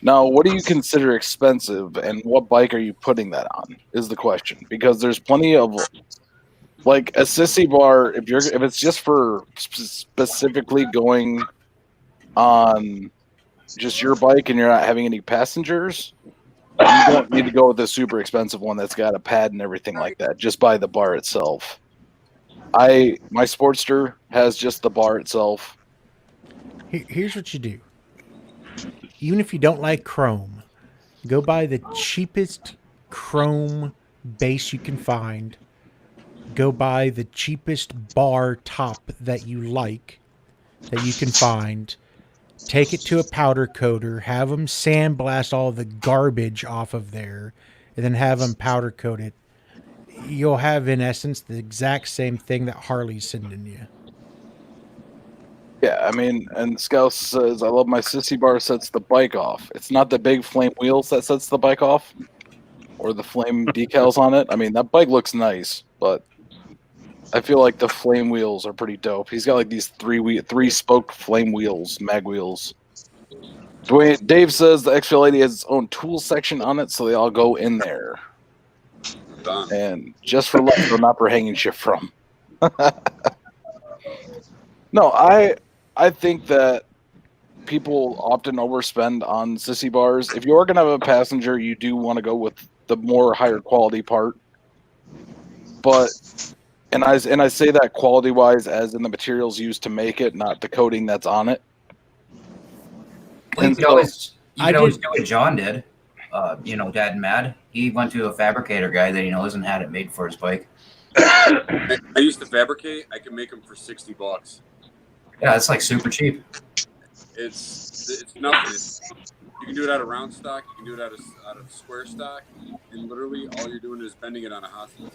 [SPEAKER 1] Now, what do you consider expensive, and what bike are you putting that on? Is the question, because there's plenty of like a sissy bar. If it's just for specifically going on just your bike and you're not having any passengers, you don't need to go with a super expensive one that's got a pad and everything like that. Just buy the bar itself. My Sportster has just the bar itself.
[SPEAKER 2] Here's what you do. Even if you don't like chrome, go buy the cheapest chrome base you can find. Go buy the cheapest bar top that you like, that you can find. Take it to a powder coater, have them sandblast all the garbage off of there, and then have them powder coat it. You'll have, in essence, the exact same thing that Harley's sending you.
[SPEAKER 1] Yeah, I mean, and Scout says, I love my sissy bar sets the bike off. It's not the big flame wheels that sets the bike off or the flame decals on it. I mean, that bike looks nice, but I feel like the flame wheels are pretty dope. He's got like these three spoke flame wheels, mag wheels. Dave says the X-Trail has its own tool section on it, so they all go in there.
[SPEAKER 3] Done.
[SPEAKER 1] And just for luck, or not for hanging shit from. No, I think that people often overspend on sissy bars. If you are going to have a passenger, you do want to go with the more higher quality part. But and I say that quality wise as in the materials used to make it, not the coating that's on it.
[SPEAKER 4] Well, you
[SPEAKER 1] And
[SPEAKER 4] could
[SPEAKER 1] so-
[SPEAKER 4] always
[SPEAKER 2] I
[SPEAKER 4] do what John did. Dad and Mad. He went to a fabricator guy that he knows and had it made for his bike.
[SPEAKER 3] I used to fabricate. I can make them for $60.
[SPEAKER 4] Yeah, it's like super cheap.
[SPEAKER 3] It's nothing. You can do it out of round stock. You can do it out of square stock, and literally all you're doing is bending it on a hostel.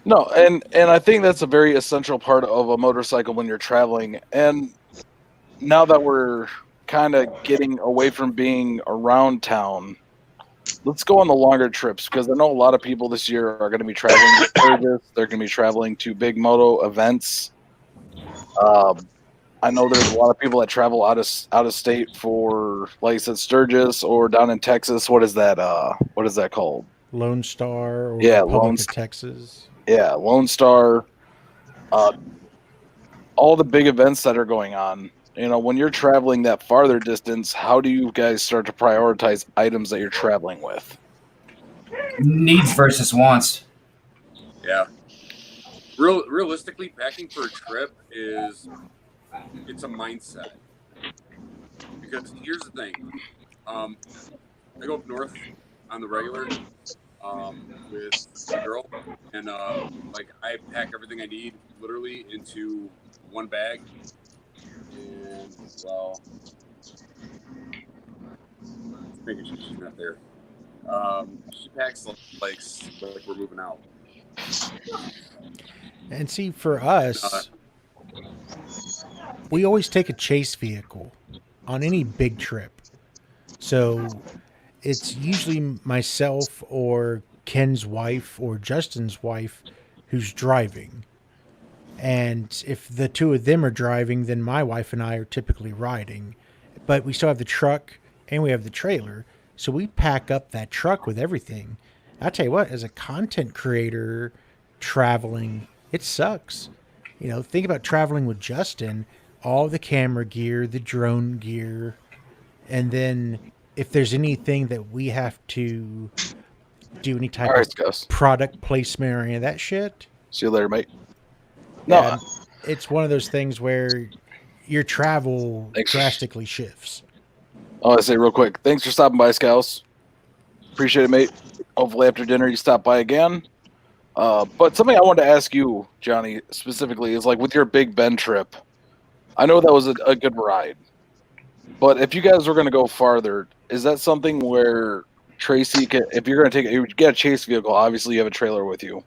[SPEAKER 1] No, and I think that's a very essential part of a motorcycle when you're traveling. And now that we're kind of getting away from being around town, let's go on the longer trips, because I know a lot of people this year are going to be traveling to Sturgis. They're going to be traveling to big moto events. I know there's a lot of people that travel out of state for, like I said, Sturgis, or down in Texas. What is that called?
[SPEAKER 2] Lone Star or
[SPEAKER 1] Yeah,
[SPEAKER 2] Republic
[SPEAKER 1] Lone
[SPEAKER 2] of
[SPEAKER 1] Star.
[SPEAKER 2] Texas.
[SPEAKER 1] Yeah, Lone Star. All the big events that are going on. You know, when you're traveling that farther distance, how do you guys start to prioritize items that you're traveling with?
[SPEAKER 4] Needs versus wants.
[SPEAKER 3] Yeah. Realistically, packing for a trip it's a mindset. Because here's the thing. I go up north on the regular with my girl, and I pack everything I need literally into one bag. And well, making sure she's not there. She packs like we're moving out.
[SPEAKER 2] And see, for us, we always take a chase vehicle on any big trip. So it's usually myself or Ken's wife or Justin's wife who's driving. And if the two of them are driving, then my wife and I are typically riding. But we still have the truck and we have the trailer. So we pack up that truck with everything. I tell you what, as a content creator traveling, it sucks. You know, think about traveling with Justin, all the camera gear, the drone gear, and then if there's anything that we have to do any type
[SPEAKER 1] All right,
[SPEAKER 2] of
[SPEAKER 1] Gus.
[SPEAKER 2] product placement or any of that shit.
[SPEAKER 1] See you later, mate. No,
[SPEAKER 2] Yeah, it's one of those things where your travel
[SPEAKER 1] Thanks.
[SPEAKER 2] drastically shifts.
[SPEAKER 1] I want to say real quick, thanks for stopping by, Scouts. Appreciate it, mate. Hopefully after dinner you stop by again. But something I wanted to ask you, Johnny, specifically is like with your Big Ben trip. I know that was a good ride, but if you guys were going to go farther, is that something where Tracy can, if you're going to you get a chase vehicle, obviously you have a trailer with you.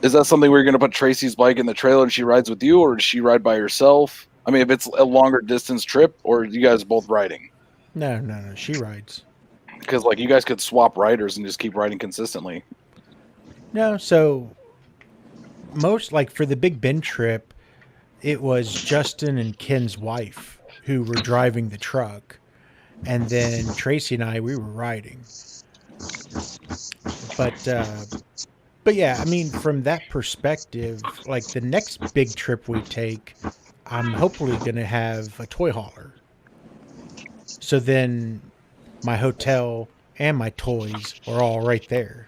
[SPEAKER 1] Is that something where you're going to put Tracy's bike in the trailer and she rides with you, or does she ride by herself? I mean, if it's a longer distance trip, or are you guys both riding?
[SPEAKER 2] No, she rides.
[SPEAKER 1] Because like you guys could swap riders and just keep riding consistently.
[SPEAKER 2] No, so most like for the Big Ben trip, it was Justin and Ken's wife who were driving the truck, and then Tracy and we were riding. But yeah, I mean, from that perspective, like the next big trip we take, I'm hopefully going to have a toy hauler. So then my hotel and my toys are all right there.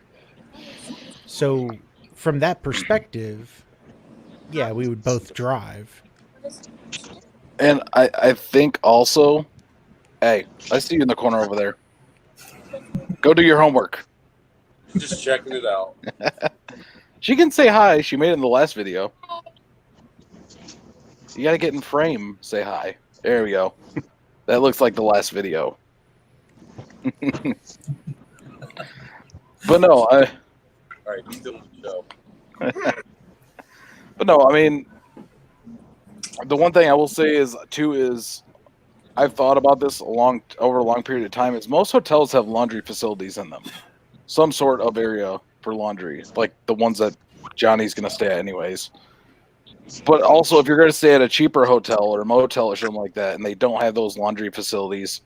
[SPEAKER 2] So from that perspective, yeah, we would both drive.
[SPEAKER 1] And I think also, hey, I see you in the corner over there. Go do your homework.
[SPEAKER 3] Just checking it out.
[SPEAKER 1] She can say hi. She made it in the last video. You got to get in frame. Say hi. There we go. That looks like the last video. But no,
[SPEAKER 3] All right, he's doing the show.
[SPEAKER 1] But no, I mean, the one thing I will say is I've thought about this over a long period of time. Is most hotels have laundry facilities in them, some sort of area for laundry, like the ones that Johnny's gonna stay at anyways. But also, if you're gonna stay at a cheaper hotel or a motel or something like that, and they don't have those laundry facilities,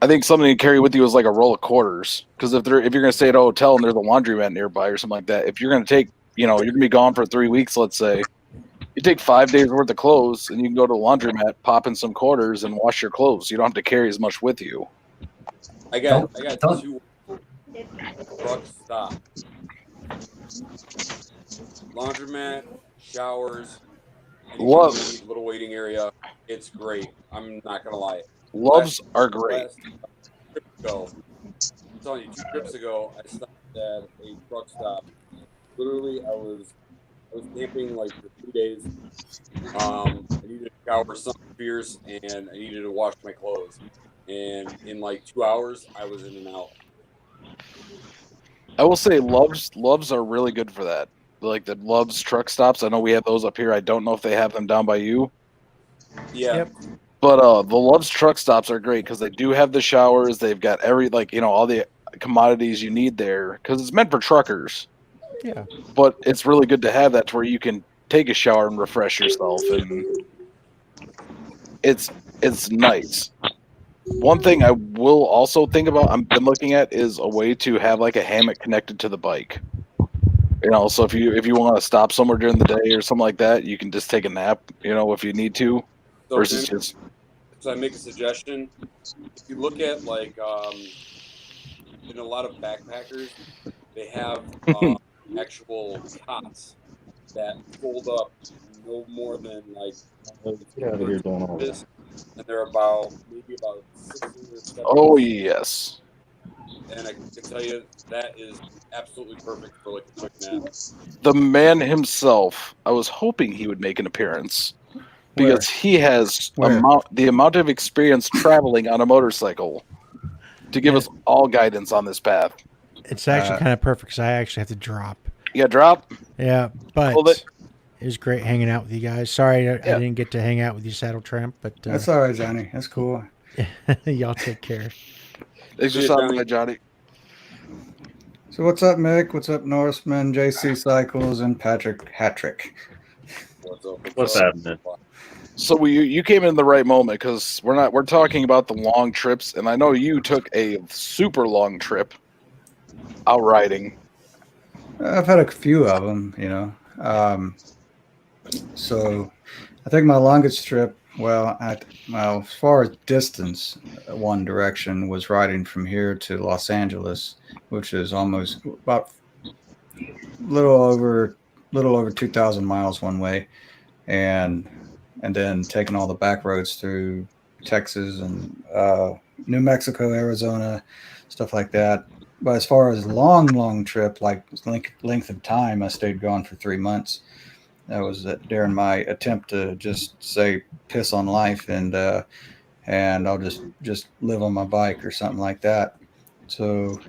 [SPEAKER 1] I think something to carry with you is like a roll of quarters. Because if you're gonna stay at a hotel and there's a laundromat nearby or something like that, if you're gonna take, you're gonna be gone for 3 weeks, let's say, you take 5 days worth of clothes and you can go to the laundromat, pop in some quarters, and wash your clothes. You don't have to carry as much with you.
[SPEAKER 3] I got
[SPEAKER 4] Don't-
[SPEAKER 3] 2 truck stop. Laundromat, showers, anything
[SPEAKER 1] Love.
[SPEAKER 3] you need, little waiting area. It's great. I'm not gonna lie.
[SPEAKER 1] Loves are great.
[SPEAKER 3] Last trip ago, I'm telling you, 2 trips ago, I stopped at a truck stop. Literally, I was camping like for 2 days. I needed to shower something fierce, and I needed to wash my clothes. And in like 2 hours, I was in and out.
[SPEAKER 1] I will say Loves are really good for that. Like the Loves truck stops. I know we have those up here. I don't know if they have them down by you.
[SPEAKER 3] Yeah.
[SPEAKER 2] Yep.
[SPEAKER 1] But the Loves truck stops are great because they do have the showers. They've got all the commodities you need there because it's meant for truckers.
[SPEAKER 2] Yeah.
[SPEAKER 1] But it's really good to have that to where you can take a shower and refresh yourself, and it's nice. One thing I will also think about, I've been looking at, is a way to have like a hammock connected to the bike. So if you want to stop somewhere during the day or something like that, you can just take a nap. If you need to,
[SPEAKER 3] So,
[SPEAKER 1] versus just
[SPEAKER 3] so I make a suggestion. If you look at like in a lot of backpackers, they have actual cots that fold up no more than like
[SPEAKER 5] Get out of here doing all that.
[SPEAKER 3] this, and they're maybe about 16 or 17.
[SPEAKER 1] oh yes.
[SPEAKER 3] And I can tell you that is absolutely perfect for like a quick nap.
[SPEAKER 1] The man himself, I was hoping he would make an appearance because he has
[SPEAKER 6] Where?
[SPEAKER 1] the amount of experience traveling on a motorcycle to give us all guidance on this path.
[SPEAKER 2] It's actually kind of perfect because I actually have to drop.
[SPEAKER 1] You got drop?
[SPEAKER 2] Yeah, but
[SPEAKER 1] Hold it.
[SPEAKER 2] it was great hanging out with you guys. Sorry I
[SPEAKER 1] Yeah.
[SPEAKER 2] didn't get to hang out with you, Saddle Tramp, but
[SPEAKER 6] That's all right, Johnny. That's cool.
[SPEAKER 2] y'all take care.
[SPEAKER 1] Thanks for
[SPEAKER 3] See you,
[SPEAKER 1] stopping by, Johnny.
[SPEAKER 6] So what's up, Mick? What's up, Norseman, JC Cycles, and Patrick Hattrick?
[SPEAKER 3] What's up?
[SPEAKER 5] What's happening?
[SPEAKER 1] So you came in the right moment because we're talking about the long trips, and I know you took a super long trip out riding.
[SPEAKER 6] I've had a few of them, you know. So I think my longest trip, well, as far as distance, one direction was riding from here to Los Angeles, which is almost about little over 2,000 miles one way, and then taking all the back roads through Texas and New Mexico, Arizona, stuff like that. But as far as long trip, like length of time, I stayed gone for 3 months. That was during my attempt to just say piss on life and I'll just live on my bike or something like that. So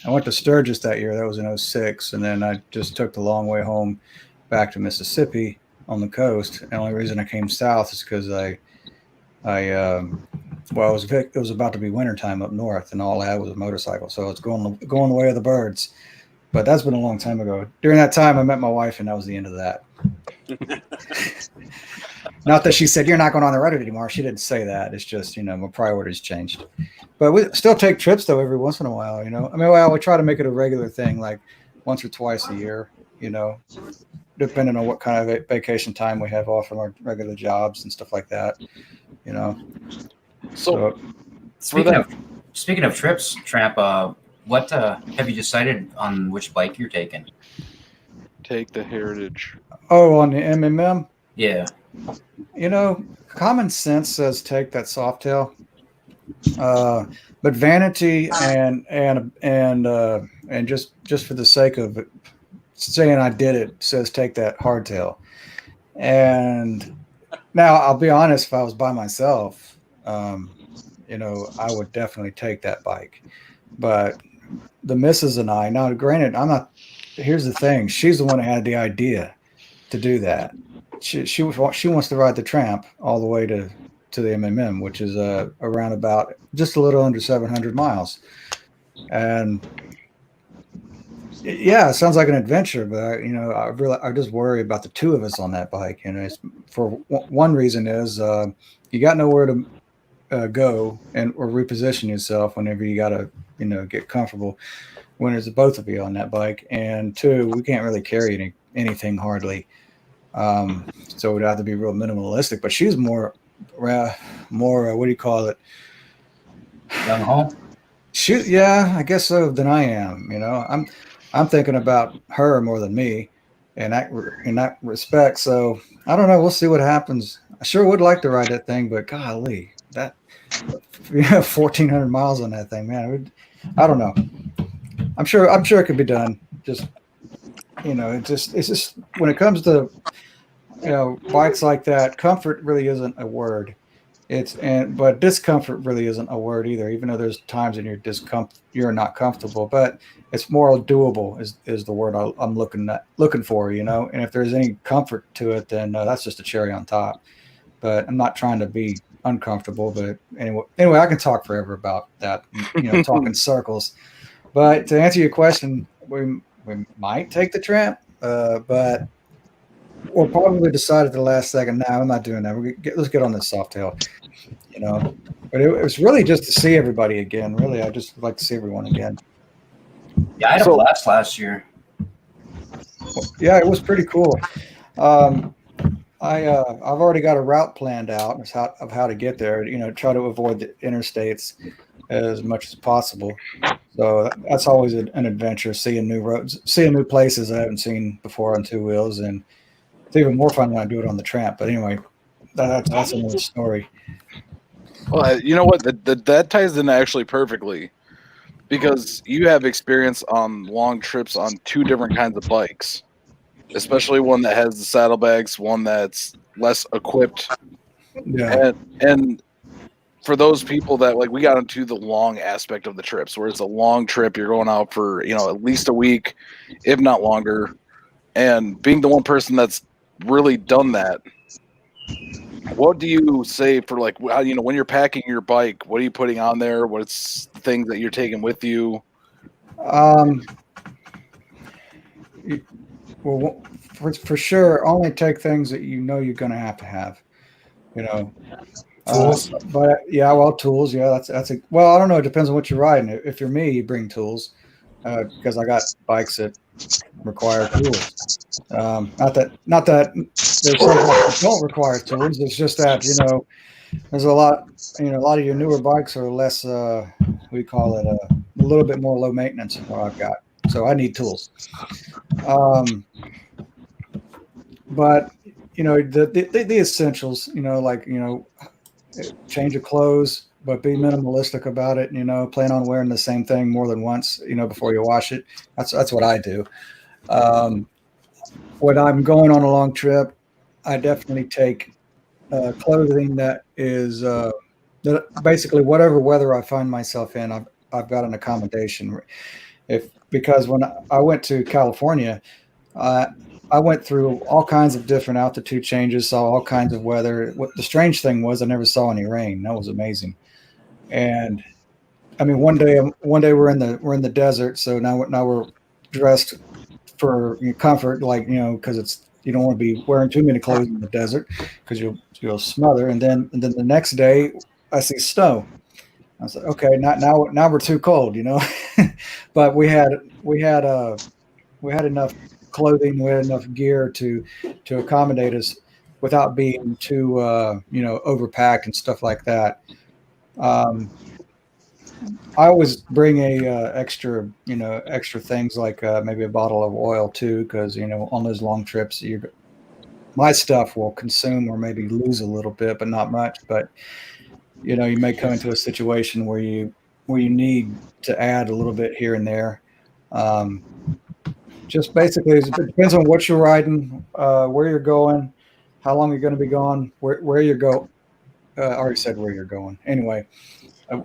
[SPEAKER 6] I went to Sturgis that year. That was in 06. And then I just took the long way home back to Mississippi on the coast. And the only reason I came south is because it was about to be wintertime up north, and all I had was a motorcycle. So it's going the way of the birds. But that's been a long time ago. During that time, I met my wife, and that was the end of that. Not that she said, "You're not going on the road anymore." She didn't say that. It's just, my priorities changed. But we still take trips, though, every once in a while, we try to make it a regular thing, like once or twice a year, depending on what kind of vacation time we have off from our regular jobs and stuff like that,
[SPEAKER 1] So
[SPEAKER 4] Speaking of trips, Tramp, what have you decided on which bike you're taking?
[SPEAKER 1] take the Heritage.
[SPEAKER 6] Oh, on the MMM,
[SPEAKER 4] Yeah.
[SPEAKER 6] common sense says take that Softail. But vanity and just for the sake of it, saying I did it says take that hardtail. And now I'll be honest, if I was by myself, I would definitely take that bike. But the missus and I, now granted, here's the thing, she's the one that had the idea to do that. She wants to ride the Tramp all the way to the MMM, which is around about just a little under 700 miles. And yeah, it sounds like an adventure, but I just worry about the two of us on that bike. It's, for one reason is you got nowhere to go or reposition yourself whenever you got to get comfortable when there's the both of you on that bike. And two, we can't really carry anything hardly, so we'd have to be real minimalistic. But she's more what do you call it?
[SPEAKER 4] Young Ho?
[SPEAKER 6] Yeah, I guess so. Than I am. I'm thinking about her more than me, in that respect. So I don't know. We'll see what happens. I sure would like to ride that thing, but golly, that 1,400 miles on that thing, man. I don't know. I'm sure it could be done. Just it's just when it comes to bikes like that, comfort really isn't a word. But discomfort really isn't a word either, even though there's times in you're not comfortable, but it's more doable is the word I'm looking for, and if there's any comfort to it, then that's just a cherry on top. But I'm not trying to be uncomfortable, but anyway, I can talk forever about that, talk in circles. But to answer your question, we might take the Tramp, but we'll probably decide at the last second. No, I'm not doing that. Let's get on this Softail, But it was really just to see everybody again. Really, I just like to see everyone again.
[SPEAKER 4] Yeah, I had a blast last year.
[SPEAKER 6] Yeah, it was pretty cool. I've already got a route planned out of how to get there. Try to avoid the interstates as much as possible. So that's always an adventure, seeing new roads, seeing new places I haven't seen before on two wheels, and it's even more fun when I do it on the Tramp. But anyway, that's another story.
[SPEAKER 1] Well, you know what? That ties in actually perfectly, because you have experience on long trips on two different kinds of bikes, especially one that has the saddlebags, one that's less equipped.
[SPEAKER 6] Yeah.
[SPEAKER 1] And for those people that we got into the long aspect of the trips, where it's a long trip, you're going out for at least a week, if not longer, and being the one person that's really done that. What do you say for when you're packing your bike? What are you putting on there? What's the things that you're taking with you?
[SPEAKER 6] Well, for sure, only take things that you're going to have. you know.
[SPEAKER 4] Tools?
[SPEAKER 6] But yeah, well, tools. Yeah, that's a well. I don't know. It depends on what you're riding. If you're me, you bring tools because I got bikes that require tools. Not that there's some bikes that don't require tools. It's just that there's a lot. A lot of your newer bikes are less. We call it a little bit more low maintenance than what I've got. So I need tools. But the essentials. Like change of clothes, but be minimalistic about it. Plan on wearing the same thing more than once. Before you wash it. That's what I do. When I'm going on a long trip, I definitely take clothing that is that basically whatever weather I find myself in. I've got an accommodation. Because when I went to California, I went through all kinds of different altitude changes, saw all kinds of weather. What the strange thing was, I never saw any rain. That was amazing. And I mean, one day we're in the desert, so now we're dressed for comfort, because you don't want to be wearing too many clothes in the desert because you'll smother. And then the next day, I see snow. I was like, okay, now we're too cold, But we had enough clothing, we had enough gear to accommodate us without being too overpacked and stuff like that. I always bring extra things like maybe a bottle of oil too, because on those long trips my stuff will consume or maybe lose a little bit, but not much. But you may come into a situation where you need to add a little bit here and there. Just basically, it depends on what you're riding, where you're going, how long you're going to be gone, where you go. I already said where you're going. Anyway, and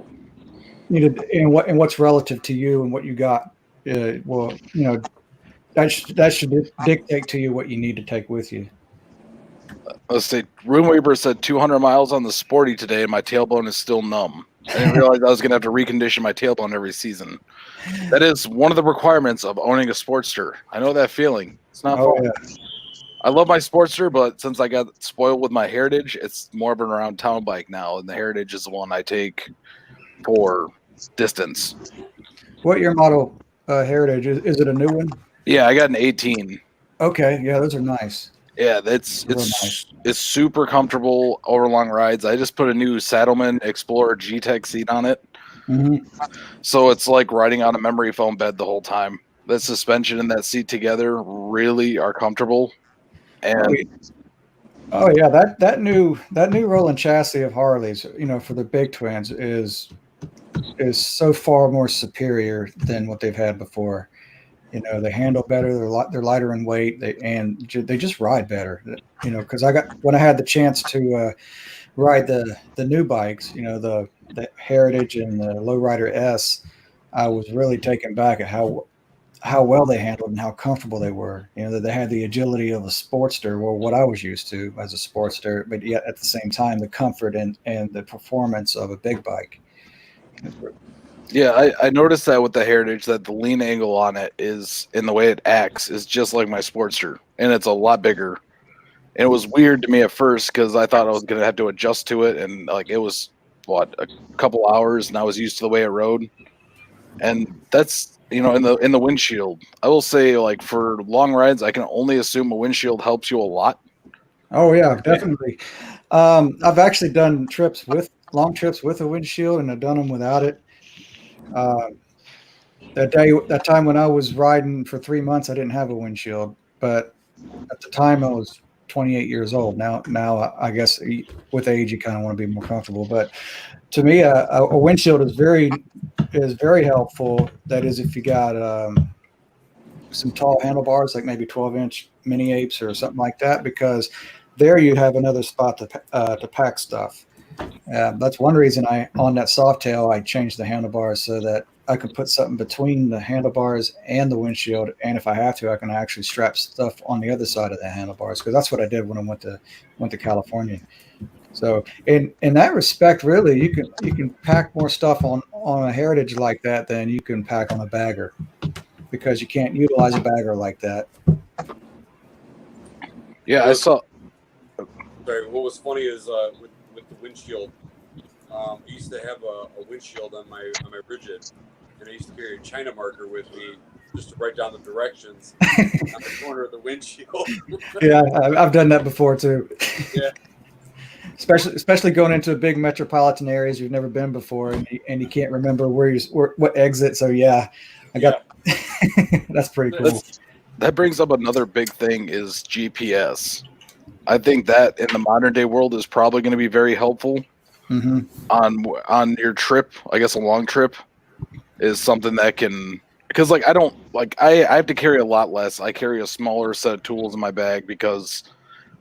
[SPEAKER 6] what's relative to you and what you got. That should dictate to you what you need to take with you.
[SPEAKER 1] Let's say Roomweaver said 200 miles on the Sporty today, and my tailbone is still numb. I didn't realize I was going to have to recondition my tailbone every season. That is one of the requirements of owning a Sportster. I know that feeling. It's not fun. Yeah. I love my Sportster, but since I got spoiled with my Heritage, it's more of an around town bike now, and the Heritage is the one I take for distance.
[SPEAKER 6] What year model Heritage? Is it a new one?
[SPEAKER 1] Yeah, I got an 18.
[SPEAKER 6] Okay, yeah, those are nice.
[SPEAKER 1] Yeah, it's super comfortable over long rides. I just put a new Saddleman Explorer G-Tech seat on it.
[SPEAKER 6] Mm-hmm.
[SPEAKER 1] So it's like riding on a memory foam bed the whole time. The suspension and that seat together really are comfortable. And
[SPEAKER 6] that new rolling chassis of Harley's, for the big twins is so far more superior than what they've had before. They handle better. They're lighter in weight. They just ride better. Because when I had the chance to ride the new bikes, the Heritage and the Lowrider S, I was really taken back at how well they handled and how comfortable they were. That they had the agility of a Sportster, or what I was used to as a Sportster, but yet at the same time the comfort and the performance of a big bike.
[SPEAKER 1] Yeah, I noticed that with the Heritage, that the lean angle on it is, in the way it acts, is just like my Sportster, and it's a lot bigger. And it was weird to me at first because I thought I was going to have to adjust to it, and it was a couple hours, and I was used to the way it rode. And that's in the windshield. I will say, for long rides, I can only assume a windshield helps you a lot.
[SPEAKER 6] Oh yeah, definitely. I've actually done long trips with a windshield, and I've done them without it. That time when I was riding for 3 months, I didn't have a windshield, but at the time I was 28 years old. Now I guess with age you kind of want to be more comfortable. But to me, a windshield is very helpful. That is, if you got some tall handlebars, like maybe 12-inch mini apes or something like that, because there you have another spot to pack stuff. That's one reason on that Softail, I changed the handlebars so that I could put something between the handlebars and the windshield. And if I have to, I can actually strap stuff on the other side of the handlebars, because that's what I did when I went to California. So in that respect, really, you can pack more stuff on a Heritage like that than you can pack on a bagger, because you can't utilize a bagger like that.
[SPEAKER 1] Yeah, I saw.
[SPEAKER 3] Sorry Sorry, what was funny is with the windshield, I used to have a windshield on my rigid, and I used to carry a China marker with me just to write down the directions on the corner of the windshield.
[SPEAKER 6] Yeah, I've done that before too.
[SPEAKER 3] Yeah.
[SPEAKER 6] Especially going into big metropolitan areas you've never been before, and you can't remember what exit. So yeah, I got that's pretty cool.
[SPEAKER 1] That brings up another big thing is GPS. I think that in the modern day world is probably going to be very helpful
[SPEAKER 6] Mm-hmm.
[SPEAKER 1] on your trip. I guess a long trip is something that can, because like I have to carry a lot less. I carry a smaller set of tools in my bag because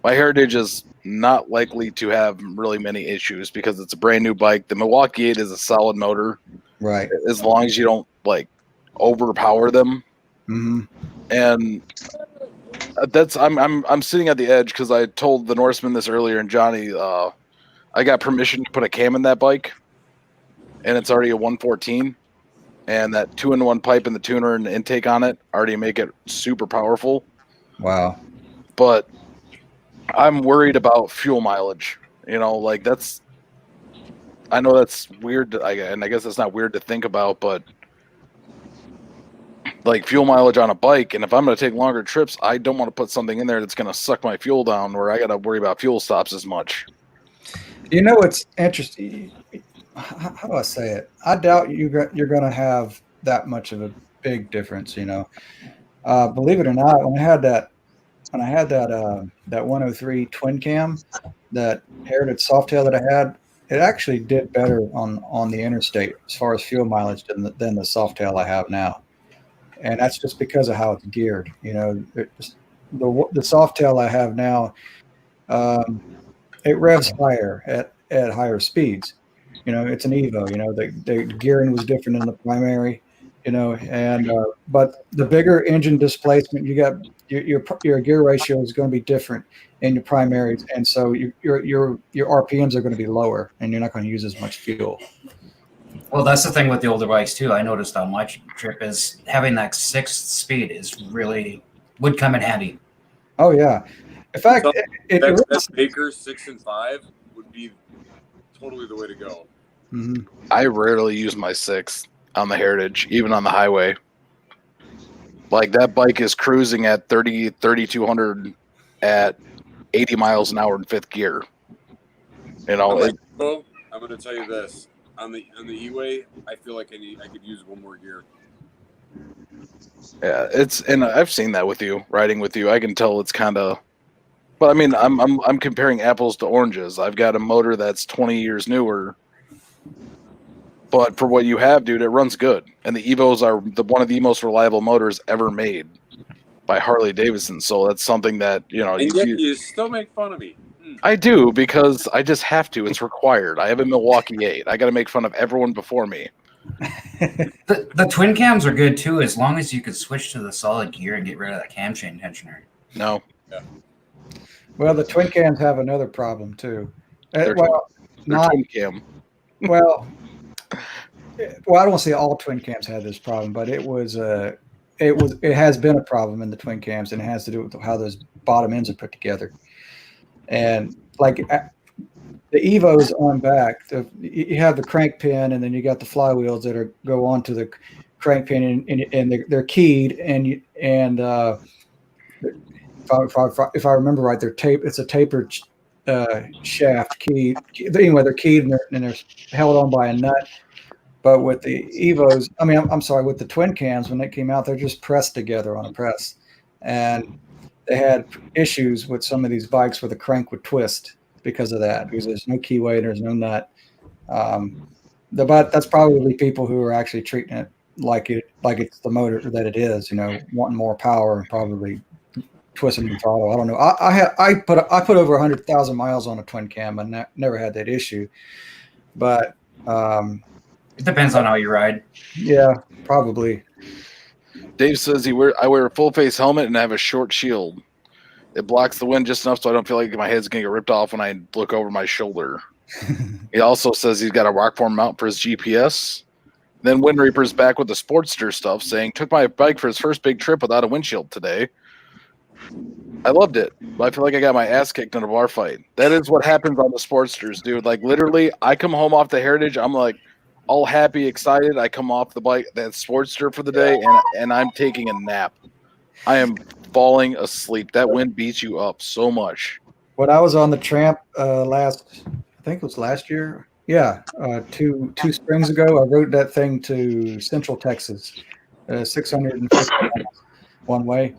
[SPEAKER 1] my Heritage is not likely to have really many issues because it's a brand new bike. The Milwaukee 8 is a solid motor,
[SPEAKER 6] Right.
[SPEAKER 1] as long as you don't like overpower them.
[SPEAKER 6] Mm-hmm.
[SPEAKER 1] And that's I'm sitting at the edge because I told the Norseman this earlier, and Johnny, I got permission to put a cam in that bike, and it's already a 114, and that 2-in-1 pipe and the tuner and the intake on it already make it super powerful.
[SPEAKER 6] Wow.
[SPEAKER 1] But I'm worried about fuel mileage. Like I know that's weird, and I guess it's not weird to think about, but like fuel mileage on a bike, and if I'm going to take longer trips, I don't want to put something in there that's going to suck my fuel down where I got to worry about fuel stops as much.
[SPEAKER 6] You know what's interesting? How do I say it? I doubt you're going to have that much of a big difference. Believe it or not, when I had that 103 twin cam, that Heritage Softail that I had, it actually did better on the interstate as far as fuel mileage than the Softail I have now. And that's just because of how it's geared. The Softail I have now, it revs higher at higher speeds. It's an Evo. The gearing was different in the primary. But the bigger engine displacement, you got your gear ratio is going to be different in your primaries, and so your RPMs are going to be lower, and you're not going to use as much fuel.
[SPEAKER 4] Well, that's the thing with the older bikes too. I noticed on my trip is having that 6th speed would come in handy.
[SPEAKER 6] Oh yeah, in fact,
[SPEAKER 3] that Baker 6 and 5 would be totally the way to go.
[SPEAKER 6] Mm-hmm.
[SPEAKER 1] I rarely use my 6 on the Heritage, even on the highway. Like that bike is cruising at 3,200 at 80 miles an hour in 5th gear.
[SPEAKER 3] I'm going to tell you this. On the E-Way, I feel like I could use one more gear.
[SPEAKER 1] Yeah, and I've seen that with you, riding with you. I can tell it's kind of, but I mean, I'm comparing apples to oranges. I've got a motor that's 20 years newer, but for what you have, dude, it runs good. And the Evos are one of the most reliable motors ever made by Harley Davidson. So that's something that
[SPEAKER 3] And yet you still make fun of me.
[SPEAKER 1] I do, because I just have to. It's required. I have a Milwaukee 8. I got to make fun of everyone before me.
[SPEAKER 4] The twin cams are good too, as long as you could switch to the solid gear and get rid of that cam chain tensioner.
[SPEAKER 1] No.
[SPEAKER 3] Yeah.
[SPEAKER 6] Well, the twin cams have another problem too.
[SPEAKER 1] They're twin cam.
[SPEAKER 6] Well, I don't want to say all twin cams had this problem, but it has been a problem in the twin cams, and it has to do with how those bottom ends are put together. And like the Evos on back, you have the crank pin, and then you got the flywheels that go onto the crank pin, and they're keyed, and if I remember right, it's a tapered shaft key. Anyway, they're keyed and they're held on by a nut. But with the Evos, with the twin cams, when they came out, they're just pressed together on a press, and they had issues with some of these bikes where the crank would twist because of that, because there's no keyway, there's no nut. But that's probably people who are actually treating it like it's the motor that it is, wanting more power and probably twisting the throttle. I don't know. I put over 100,000 miles on a twin cam and never had that issue. But
[SPEAKER 4] it depends on how you ride.
[SPEAKER 6] Yeah, probably.
[SPEAKER 1] Dave says I wear a full face helmet and I have a short shield. It blocks the wind just enough so I don't feel like my head's gonna get ripped off when I look over my shoulder. He also says he's got a Rockform mount for his GPS. Then Wind Reaper's back with the Sportster stuff, saying took my bike for his first big trip without a windshield today. I loved it, but I feel like I got my ass kicked in a bar fight. That is what happens on the Sportsters, dude. Like literally, I come home off the Heritage, I'm like all happy, excited. I come off the bike, that Sportster for the day, and I'm taking a nap. I am falling asleep. That wind beats you up so much.
[SPEAKER 6] When I was on the tramp I think it was last year. Yeah, two springs ago, I rode that thing to Central Texas, 650 miles one way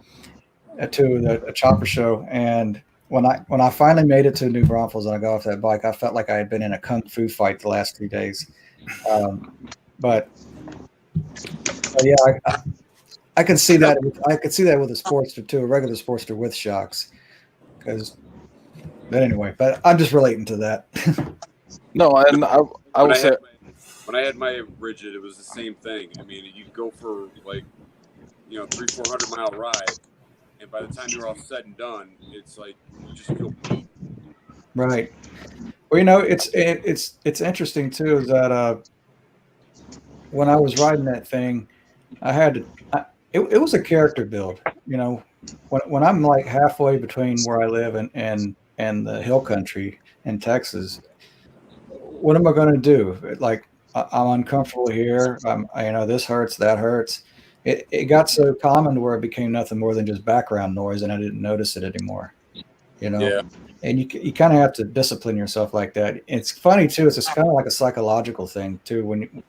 [SPEAKER 6] to a chopper show. And when I finally made it to New Braunfels and I got off that bike, I felt like I had been in a kung fu fight the last 2 days. But yeah, I could see that. I could see that with a Sportster too, a regular Sportster with shocks. But anyway, but I'm just relating to that.
[SPEAKER 1] No, and I will say,
[SPEAKER 3] when I had my rigid, it was the same thing. I mean, you go for like, 300-400 mile ride, and by the time you're all said and done, it's like you just feel beat.
[SPEAKER 6] Right. Well, it's interesting too is that when I was riding that thing, it was a character build. When I'm like halfway between where I live and the hill country in Texas, what am I going to do? Like I'm uncomfortable here. This hurts, that hurts. It got so common to where it became nothing more than just background noise, and I didn't notice it anymore.
[SPEAKER 3] Yeah.
[SPEAKER 6] And you kind of have to discipline yourself like that. It's funny too. It's just kind of like a psychological thing too. When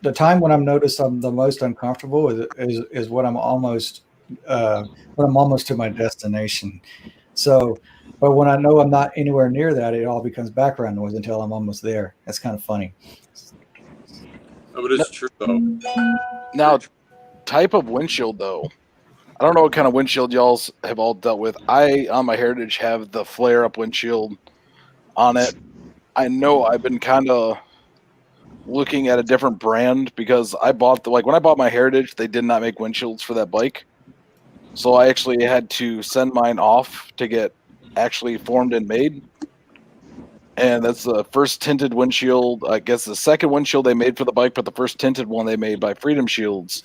[SPEAKER 6] the time when I'm noticed I'm the most uncomfortable is when I'm almost to my destination. So, but when I know I'm not anywhere near that, it all becomes background noise until I'm almost there. That's kind of funny.
[SPEAKER 3] No, but it's true though.
[SPEAKER 1] now, type of windshield though. I don't know what kind of windshield y'all have all dealt with. I, on my Heritage, have the flare-up windshield on it. I know I've been kind of looking at a different brand because I bought when I bought my Heritage, they did not make windshields for that bike. So I actually had to send mine off to get actually formed and made. And that's the first tinted windshield, I guess the second windshield they made for the bike, but the first tinted one they made by Freedom Shields.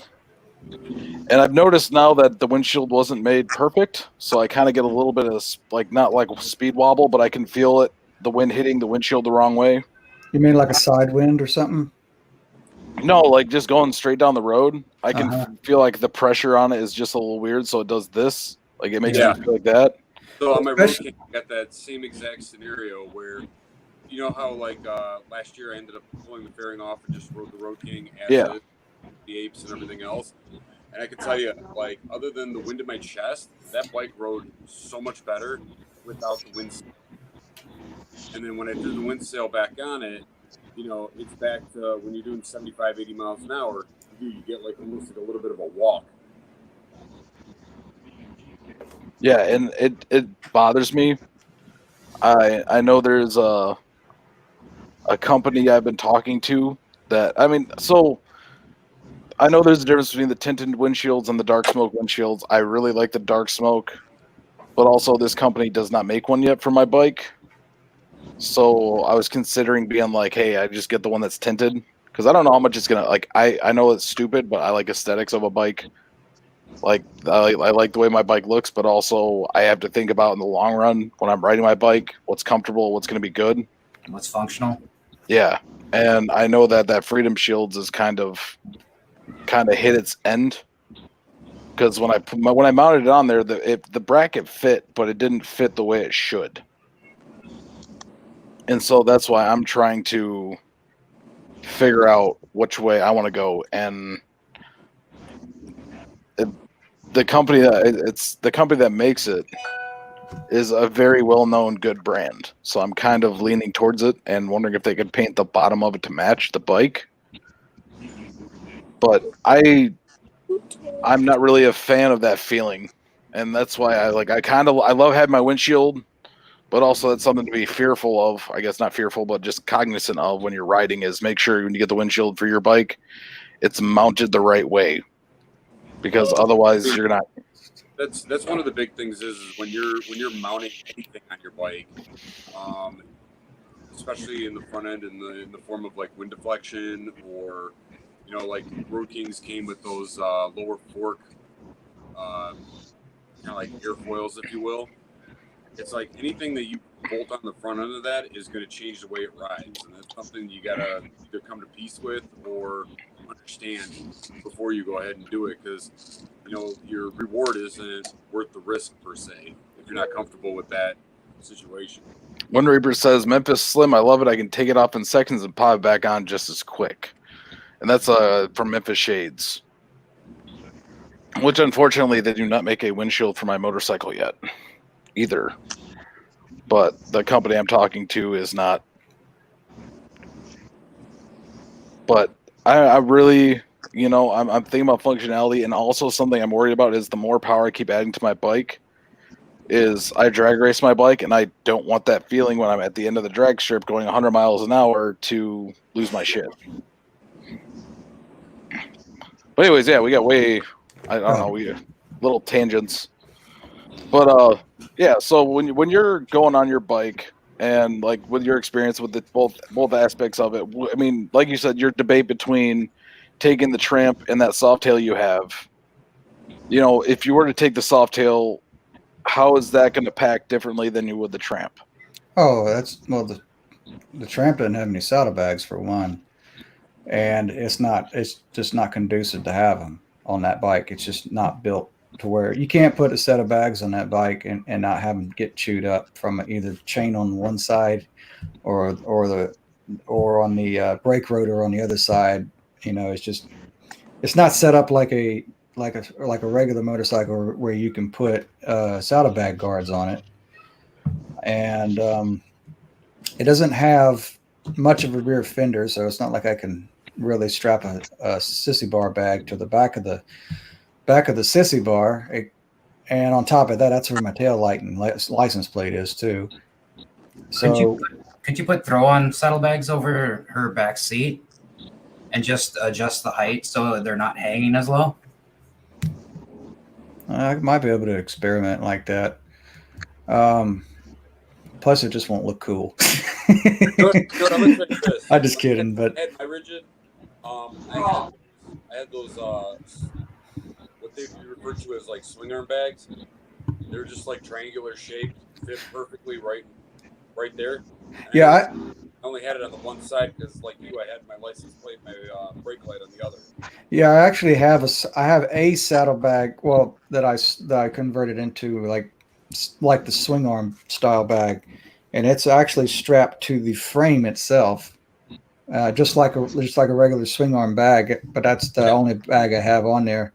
[SPEAKER 1] And I've noticed now that the windshield wasn't made perfect, so I kind of get a little bit of not like speed wobble, but I can feel the wind hitting the windshield the wrong way.
[SPEAKER 6] You mean like a side wind or something?
[SPEAKER 1] No, like just going straight down the road, I can feel like the pressure on it is just a little weird, so it does this. Like it makes me feel like that.
[SPEAKER 3] So on my road king, I got that same exact scenario where, you know how like last year I ended up pulling the fairing off and just rode the Road King as the apes and everything else. And I can tell you, like, other than the wind in my chest, that bike rode so much better without the wind. And then when I threw the wind sail back on it, it's back to when you're doing 75, 80 miles an hour, you get like almost like a little bit of a walk.
[SPEAKER 1] Yeah, and it bothers me. I know there's a company I've been talking to that, so I know there's a difference between the tinted windshields and the dark smoke windshields. I really like the dark smoke, but also this company does not make one yet for my bike. So I was considering being like, hey, I just get the one that's tinted because I don't know how much it's gonna like. I know it's stupid, but I like aesthetics of a bike. Like I like the way my bike looks, but also I have to think about in the long run when I'm riding my bike, what's comfortable, what's gonna be good,
[SPEAKER 4] What's functional?
[SPEAKER 1] Yeah, and I know that Freedom Shields is kind of hit its end because when I mounted it on there, the bracket fit, but it didn't fit the way it should, and so that's why I'm trying to figure out which way I want to go. And the company that makes it is a very well-known good brand, so I'm kind of leaning towards it and wondering if they could paint the bottom of it to match the bike. But I'm not really a fan of that feeling, and that's why I love having my windshield, but also that's something to be fearful of. I guess not fearful, but just cognizant of when you're riding is make sure when you get the windshield for your bike, it's mounted the right way, because otherwise you're not.
[SPEAKER 3] That's one of the big things is when you're mounting anything on your bike, especially in the front end in the form of like wind deflection, or like Road Kings came with those lower fork kind of like airfoils, if you will. It's like anything that you bolt on the front end of that is going to change the way it rides, and that's something you gotta either come to peace with or understand before you go ahead and do it, because your reward isn't worth the risk per se if you're not comfortable with that situation.
[SPEAKER 1] One Reaper says, Memphis Slim, I love it. I can take it off in seconds and pop it back on just as quick. And that's from Memphis Shades. Which, unfortunately, they do not make a windshield for my motorcycle yet. Either. But the company I'm talking to is not. But I really, I'm thinking about functionality, and also something I'm worried about is the more power I keep adding to my bike, is I drag race my bike, and I don't want that feeling when I'm at the end of the drag strip going 100 miles an hour to lose my shit. But anyways, yeah, we got I don't know, we little tangents. But yeah, so when you're going on your bike and like with your experience with both aspects of it, I mean, like you said, your debate between taking the Tramp and that Softail you have, if you were to take the Softail, how is that going to pack differently than you would the Tramp?
[SPEAKER 6] Oh, the Tramp doesn't have any saddlebags for one, and it's just not conducive to have them on that bike. It's just not built to where you can't put a set of bags on that bike and not have them get chewed up from either chain on one side or on the brake rotor on the other side. It's not set up like a regular motorcycle where you can put saddlebag guards on it, and it doesn't have much of a rear fender, so it's not like I can really strap a sissy bar bag to the back of the sissy bar. And on top of that, that's where my tail light and license plate is too. So
[SPEAKER 4] could you put throw-on saddlebags over her back seat and just adjust the height so they're not hanging as low?
[SPEAKER 6] I might be able to experiment like that. Plus, it just won't look cool. I'm just kidding, but
[SPEAKER 3] I had my rigid. I had those what they refer to as like swing arm bags. They're just like triangular shaped, fit perfectly right there.
[SPEAKER 6] yeah,
[SPEAKER 3] I only had it on the one side because, like you, I had my license plate, my brake light on the other.
[SPEAKER 6] I actually have a saddlebag. Well, that I converted into like the swing arm style bag, and it's actually strapped to the frame itself, just like a regular swing arm bag. But that's the only bag I have on there.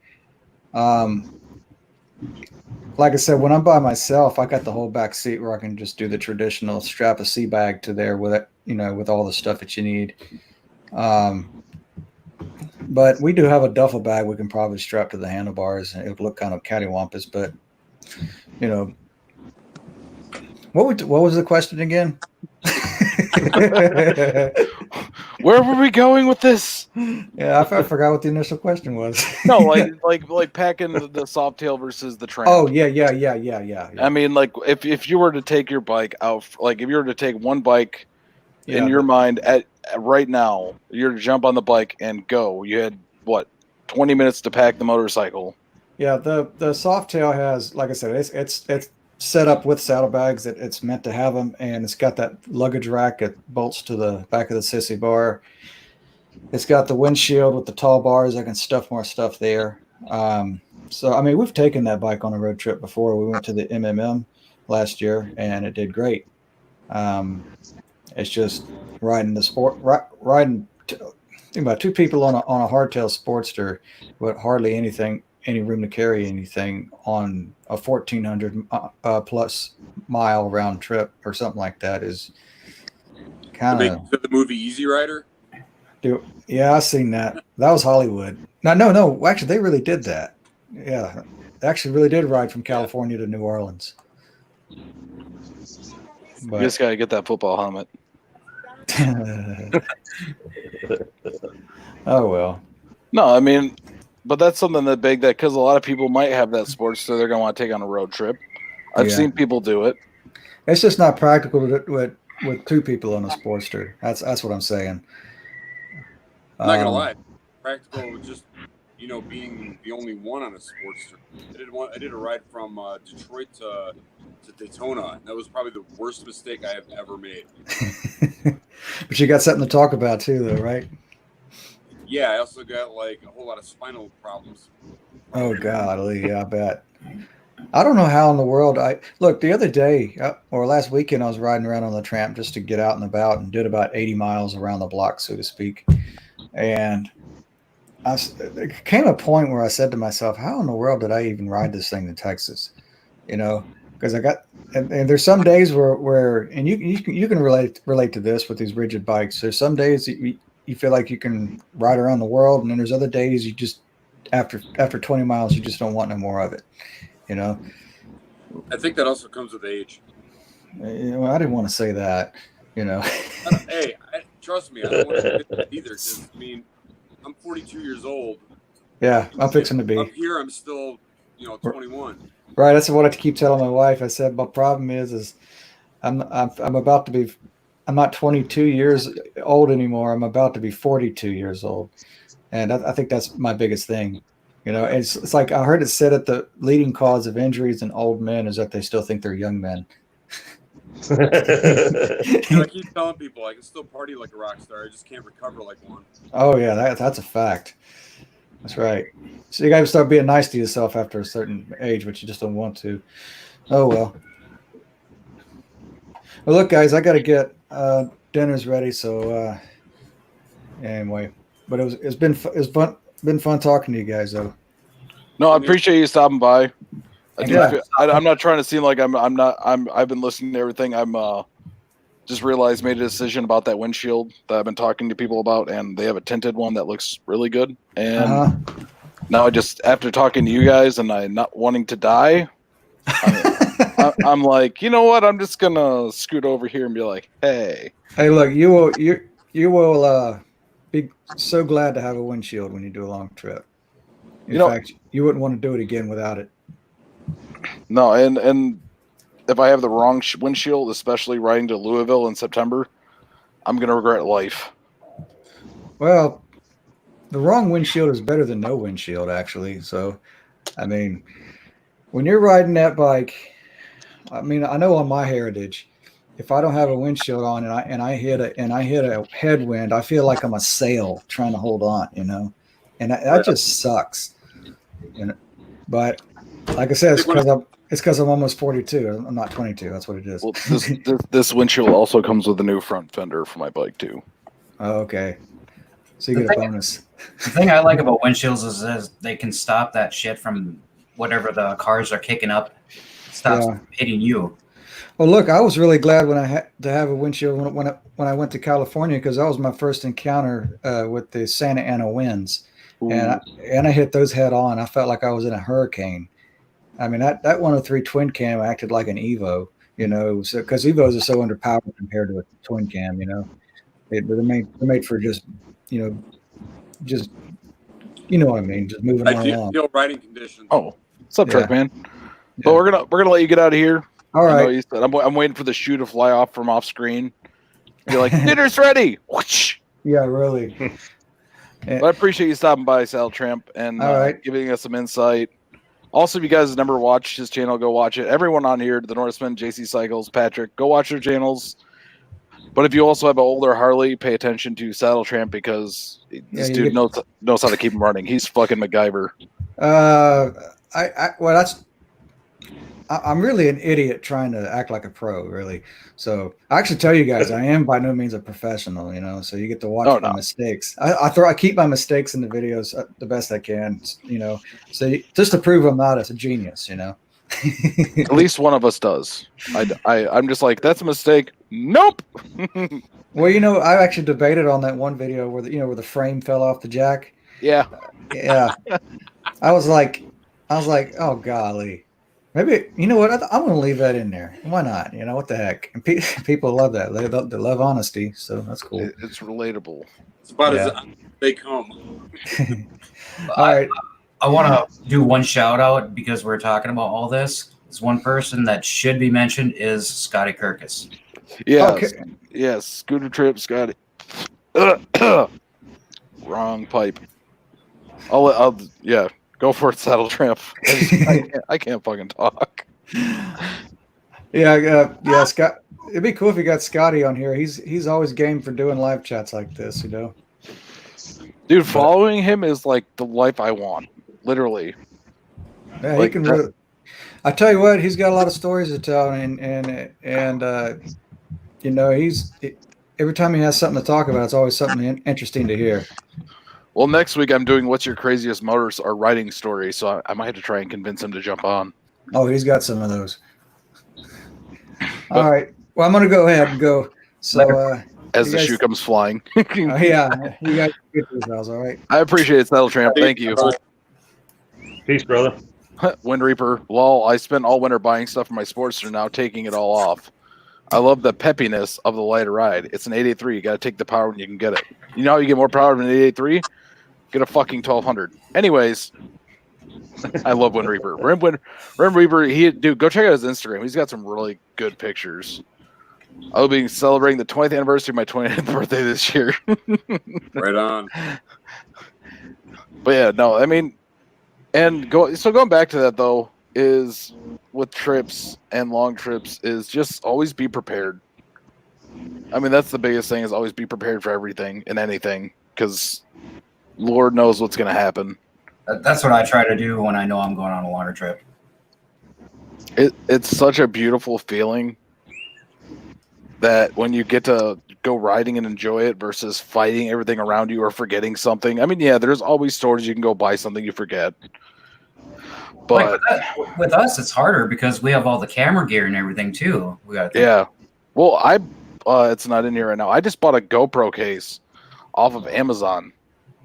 [SPEAKER 6] Like I said, when I'm by myself, I got the whole back seat where I can just do the traditional strap a sea bag to there with it, with all the stuff that you need. But we do have a duffel bag we can probably strap to the handlebars, and it'll look kind of cattywampus. But what was the question again?
[SPEAKER 1] Where were we going with this?
[SPEAKER 6] Yeah, I forgot what the initial question was.
[SPEAKER 1] No, like packing the Softail versus the Tramp.
[SPEAKER 6] Oh yeah.
[SPEAKER 1] I mean, like if you were to take your bike out, like if you were to take one bike in your mind at right now, you're to jump on the bike and go. You had 20 minutes to pack the motorcycle.
[SPEAKER 6] Yeah, the Softail has, like I said, it's set up with saddlebags. It's meant to have them, and it's got that luggage rack that bolts to the back of the sissy bar. It's got the windshield with the tall bars. I can stuff more stuff there. So I mean, we've taken that bike on a road trip before. We went to the MMM last year, and it did great. It's just riding think about two people on a hardtail Sportster with hardly any room to carry anything on a 1,400 plus mile round trip or something like that is kind of.
[SPEAKER 3] The movie Easy Rider.
[SPEAKER 6] Yeah, I seen that. That was Hollywood. No. Actually, they really did that. Yeah, they actually really did ride from California to New Orleans.
[SPEAKER 1] But, you just gotta get that football helmet.
[SPEAKER 6] Oh well.
[SPEAKER 1] No, I mean, but that's something that big that because a lot of people might have that Sportster they're gonna want to take on a road trip. I've seen people do it.
[SPEAKER 6] It's just not practical with two people on a Sportster. That's what I'm saying.
[SPEAKER 3] I'm not gonna lie, practical with just being the only one on a Sportster. I did a ride from Detroit to Daytona, and that was probably the worst mistake I have ever made.
[SPEAKER 6] But you got something to talk about too, though, right?
[SPEAKER 3] Yeah, I also got like a whole lot of spinal problems.
[SPEAKER 6] Oh golly, yeah, I bet. I don't know how in the world look the other day or last weekend I was riding around on the tramp just to get out and about and did about 80 miles around the block, so to speak. And there came a point where I said to myself, how in the world did I even ride this thing to Texas? Because I got and there's some days where and you can relate to this with these rigid bikes. There's some days that you feel like you can ride around the world, and then there's other days you just after 20 miles you just don't want no more of it.
[SPEAKER 3] I think that also comes with age.
[SPEAKER 6] I didn't want to say that.
[SPEAKER 3] Hey, trust me, I don't want to admit that either. Because I'm 42 years old.
[SPEAKER 6] Yeah, I'm fixing to be.
[SPEAKER 3] Up here, I'm still, 21.
[SPEAKER 6] Right, that's what I keep telling my wife. I said, my problem is I'm about to be. I'm not 22 years old anymore. I'm about to be 42 years old, and I think that's my biggest thing. It's like I heard it said that the leading cause of injuries in old men is that they still think they're young men.
[SPEAKER 3] I keep telling people I can still party like a rock star. I just can't recover like one.
[SPEAKER 6] Oh yeah, that's a fact. That's right. So you got to start being nice to yourself after a certain age, but you just don't want to. Oh well. Well, look, guys, I got to get dinner's ready. So anyway, but it's been fun talking to you guys, though.
[SPEAKER 1] No, I appreciate you stopping by.
[SPEAKER 6] Yeah.
[SPEAKER 1] I'm not trying to seem like I've been listening to everything. Just realized made a decision about that windshield that I've been talking to people about, and they have a tinted one that looks really good. And now after talking to you guys and I not wanting to die, I'm like, you know what? I'm just gonna scoot over here and be like, hey.
[SPEAKER 6] Hey, look, you will be so glad to have a windshield when you do a long trip. In fact, you wouldn't want to do it again without it.
[SPEAKER 1] No, and if I have the wrong windshield, especially riding to Louisville in September, I'm gonna regret life.
[SPEAKER 6] Well, the wrong windshield is better than no windshield, actually. So, when you're riding that bike, I know on my Heritage, if I don't have a windshield on and I hit a headwind, I feel like I'm a sail trying to hold on, and that just sucks. But like I said, it's because I'm almost 42. I'm not 22. That's what it is.
[SPEAKER 1] Well, this windshield also comes with a new front fender for my bike too.
[SPEAKER 6] Oh, okay. So you get a bonus.
[SPEAKER 4] The thing I like about windshields is they can stop that shit from whatever the cars are kicking up. Stops hitting you.
[SPEAKER 6] Well, look, I was really glad when I had to have a windshield when I went to California, because that was my first encounter with the Santa Ana winds, and I hit those head on. I felt like I was in a hurricane. That 103 twin cam acted like an Evo, because Evos are so underpowered compared to a twin cam, they're made for just what I mean, just moving along.
[SPEAKER 3] Ideal riding conditions.
[SPEAKER 1] Oh, what's up, Truck Man? But we're gonna let you get out of here.
[SPEAKER 6] All right.
[SPEAKER 1] I know you said, I'm waiting for the shoe to fly off from off screen. You're like, dinner's ready. Whoosh.
[SPEAKER 6] Yeah, really.
[SPEAKER 1] But I appreciate you stopping by, Saddle Tramp, and giving us some insight. Also, if you guys have never watched his channel, go watch it. Everyone on here, the Norseman, JC Cycles, Patrick, go watch their channels. But if you also have an older Harley, pay attention to Saddle Tramp, because this dude knows how to keep him running. He's fucking MacGyver.
[SPEAKER 6] I'm really an idiot trying to act like a pro, really. So I actually tell you guys, I am by no means a professional, so you get to watch my mistakes. I keep my mistakes in the videos the best I can, so just to prove I'm not a genius,
[SPEAKER 1] At least one of us does. I'm just like, that's a mistake. Nope.
[SPEAKER 6] Well, I actually debated on that one video where the frame fell off the jack.
[SPEAKER 1] Yeah.
[SPEAKER 6] Yeah. I was like, oh golly. Maybe, you know what? I'm going to leave that in there. Why not? What the heck? And people love that. They love honesty, so that's cool.
[SPEAKER 1] It's relatable.
[SPEAKER 3] It's about as they come.
[SPEAKER 6] All right.
[SPEAKER 4] I want to do one shout out because we're talking about all this. There's one person that should be mentioned is Scotty Kirkus.
[SPEAKER 1] Yeah.
[SPEAKER 6] Okay.
[SPEAKER 1] Yes. Scooter Trip, Scotty. Wrong pipe. Yeah, go for it, Saddle Tramp. I can't fucking talk.
[SPEAKER 6] Yeah, Scott. It'd be cool if you got Scotty on here. He's always game for doing live chats like this, you know.
[SPEAKER 1] Dude, following him is like the life I want. Literally.
[SPEAKER 6] Yeah,
[SPEAKER 1] Like
[SPEAKER 6] he can.
[SPEAKER 1] that-
[SPEAKER 6] I tell you what, he's got a lot of stories to tell, and you know, every time he has something to talk about, it's always something interesting to hear.
[SPEAKER 1] Well, next week I'm doing what's your craziest motors or riding story, so I might have to try and convince him to jump on.
[SPEAKER 6] Oh, he's got some of those. All right. Well, I'm gonna go ahead and go. So,
[SPEAKER 1] As
[SPEAKER 6] you
[SPEAKER 1] the
[SPEAKER 6] guys-
[SPEAKER 1] shoe comes flying.
[SPEAKER 6] yeah, you guys get yourselves. All right.
[SPEAKER 1] I appreciate it, Saddle Tramp. Thank you.
[SPEAKER 5] Peace, brother.
[SPEAKER 1] Wind Reaper. Lol, I spent all winter buying stuff for my Sportster, now taking it all off. I love the peppiness of the lighter ride. It's an 883. You got to take the power when you can get it. You know how you get more power than an 883? Get a fucking 1200. Anyways, I love Wind Reaper. Wind Reaper, dude, go check out his Instagram. He's got some really good pictures. I'll be celebrating the 20th anniversary of my 20th birthday this year.
[SPEAKER 3] Right on.
[SPEAKER 1] But yeah, no, I mean, going back to that though, is with trips and long trips is just always be prepared. I mean, that's the biggest thing, is always be prepared for everything and anything, because Lord knows what's going to happen.
[SPEAKER 4] That's what I try to do when I know I'm going on a longer trip.
[SPEAKER 1] It's such a beautiful feeling that when you get to go riding and enjoy it versus fighting everything around you or forgetting something. I mean, yeah, there's always stores you can go buy something you forget. But
[SPEAKER 4] with us, it's harder because we have all the camera gear and everything too. We got
[SPEAKER 1] yeah. Well, it's not in here right now. I just bought a GoPro case off of Amazon,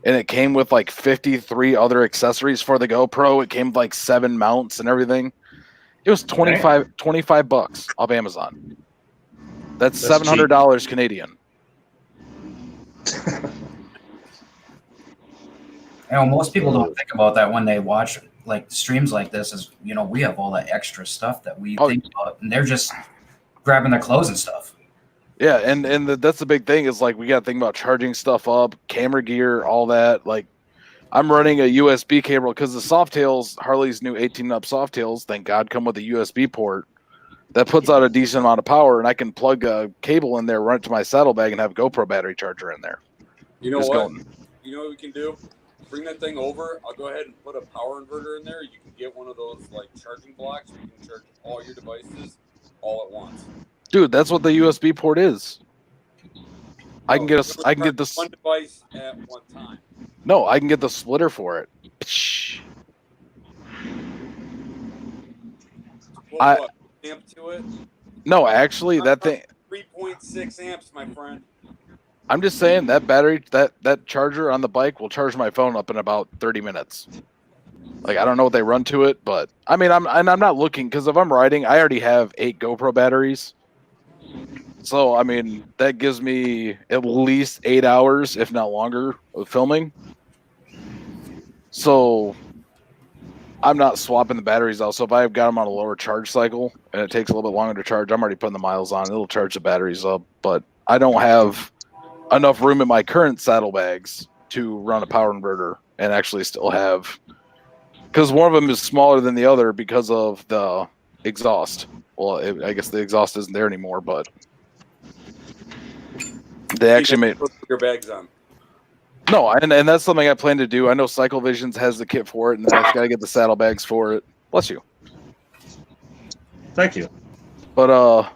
[SPEAKER 1] and it came with like 53 other accessories for the GoPro. It came with like 7 mounts and everything. It was $25 off Amazon. That's $700 Canadian.
[SPEAKER 4] You know, most people don't think about that when they watch like streams like this. Is, you know, we have all that extra stuff that we think about, and they're just grabbing their clothes and stuff.
[SPEAKER 1] Yeah, and that's the big thing, is like we got to think about charging stuff up, camera gear, all that. Like, I'm running a USB cable because the Softails, Harley's new 18-up Softails, thank God, come with a USB port that puts out a decent amount of power, and I can plug a cable in there, run it to my saddlebag, and have a GoPro battery charger in there.
[SPEAKER 3] You know
[SPEAKER 1] Just
[SPEAKER 3] what?
[SPEAKER 1] going.
[SPEAKER 3] You know what we can do? Bring that thing over. I'll go ahead and put a power inverter in there. You can get one of those like charging blocks where you can charge all your devices all at once.
[SPEAKER 1] Dude, that's what the USB port is. I can get this.
[SPEAKER 3] One device at one time.
[SPEAKER 1] No, I can get the splitter for it.
[SPEAKER 3] What, amp to it?
[SPEAKER 1] No, actually, that thing.
[SPEAKER 3] 3.6 amps, my friend.
[SPEAKER 1] I'm just saying that battery, that charger on the bike will charge my phone up in about 30 minutes. Like, I don't know what they run to it, but I mean, I'm not looking, because if I'm riding, I already have 8 GoPro batteries. So, I mean, that gives me at least 8 hours, if not longer, of filming. So, I'm not swapping the batteries out. So, if I've got them on a lower charge cycle and it takes a little bit longer to charge, I'm already putting the miles on. It'll charge the batteries up. But I don't have enough room in my current saddlebags to run a power inverter and actually still have, because one of them is smaller than the other because of the exhaust. Well, I guess the exhaust isn't there anymore, but they actually made
[SPEAKER 3] Put your bags on.
[SPEAKER 1] no, and that's something I plan to do. I know Cycle Visions has the kit for it, and then I just got to get the saddlebags for it. Bless you.
[SPEAKER 5] Thank you.
[SPEAKER 1] But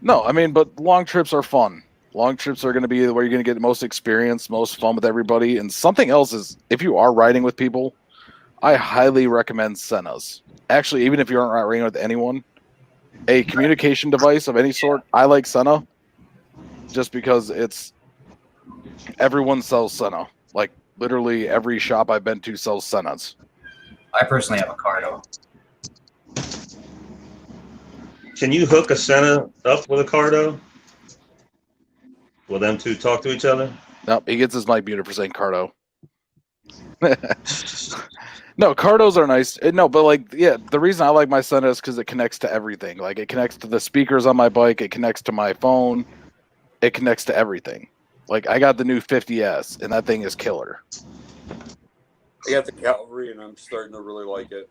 [SPEAKER 1] no, I mean, but long trips are fun. Long trips are going to be where you're going to get the most experience, most fun with everybody. And something else is, if you are riding with people, I highly recommend Sennas. Actually, even if you aren't riding with anyone, a communication device of any sort, I like Senna just because everyone sells Senna. Like, literally every shop I've been to sells Sennas.
[SPEAKER 4] I personally have a Cardo.
[SPEAKER 5] Can you hook a Senna up with a Cardo? Will them two talk to each other?
[SPEAKER 1] Nope, he gets his mic muted for saying Cardo. No, Cardos are nice. No, but like, yeah, the reason I like my Senna is because it connects to everything. Like, it connects to the speakers on my bike. It connects to my phone. It connects to everything. Like, I got the new 50S, and that thing is killer.
[SPEAKER 3] I got the Cavalry, and I'm starting to really like it.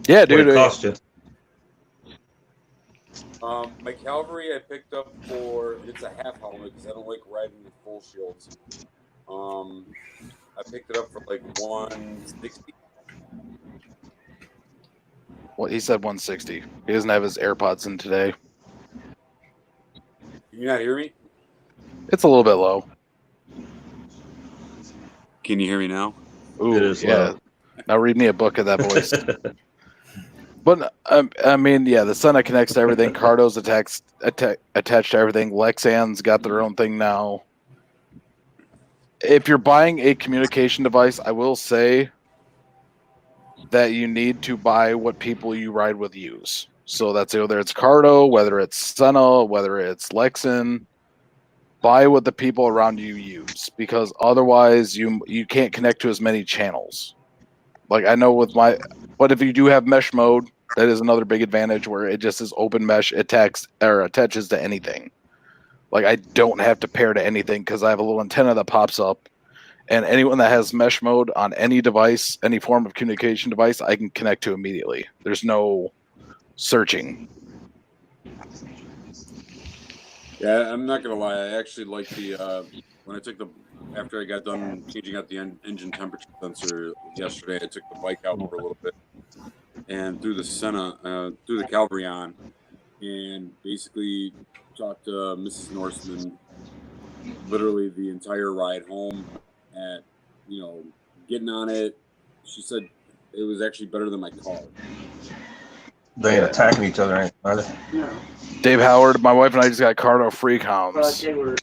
[SPEAKER 1] Yeah,
[SPEAKER 5] What
[SPEAKER 1] dude.
[SPEAKER 5] it cost you?
[SPEAKER 3] My Cavalry I picked up for it's a half helmet because I don't like riding with full shields. I picked it up for like 160.
[SPEAKER 1] Well, he said 160. He doesn't have his AirPods in today.
[SPEAKER 3] Can you not hear me?
[SPEAKER 1] It's a little bit low.
[SPEAKER 3] Can you hear me now?
[SPEAKER 1] Ooh,
[SPEAKER 5] It is
[SPEAKER 1] yeah.
[SPEAKER 5] low.
[SPEAKER 1] Now read me a book of that voice. But I mean, yeah, the Senna connects to everything. Cardo's attached to everything. Lexan's got their own thing now. If you're buying a communication device, I will say that you need to buy what people you ride with use. So that's whether it's Cardo, whether it's Senna, whether it's Lexan. Buy what the people around you use, because otherwise you can't connect to as many channels. Like I know with my, but if you do have mesh mode, that is another big advantage where it just is open mesh, attaches to anything. Like I don't have to pair to anything because I have a little antenna that pops up, and anyone that has mesh mode on any device, any form of communication device, I can connect to immediately. There's no searching.
[SPEAKER 3] Yeah, I'm not gonna lie. I actually like the when I took the after I got done changing out the engine temperature sensor yesterday. I took the bike out for a little bit and threw the Senna, threw the Cavalry on, and basically talked to Mrs. Norseman literally the entire ride home. At getting on it, she said it was actually better than my car.
[SPEAKER 7] They ain't attacking each other, are they?
[SPEAKER 1] Dave Howard, my wife and I just got Cardo free comms.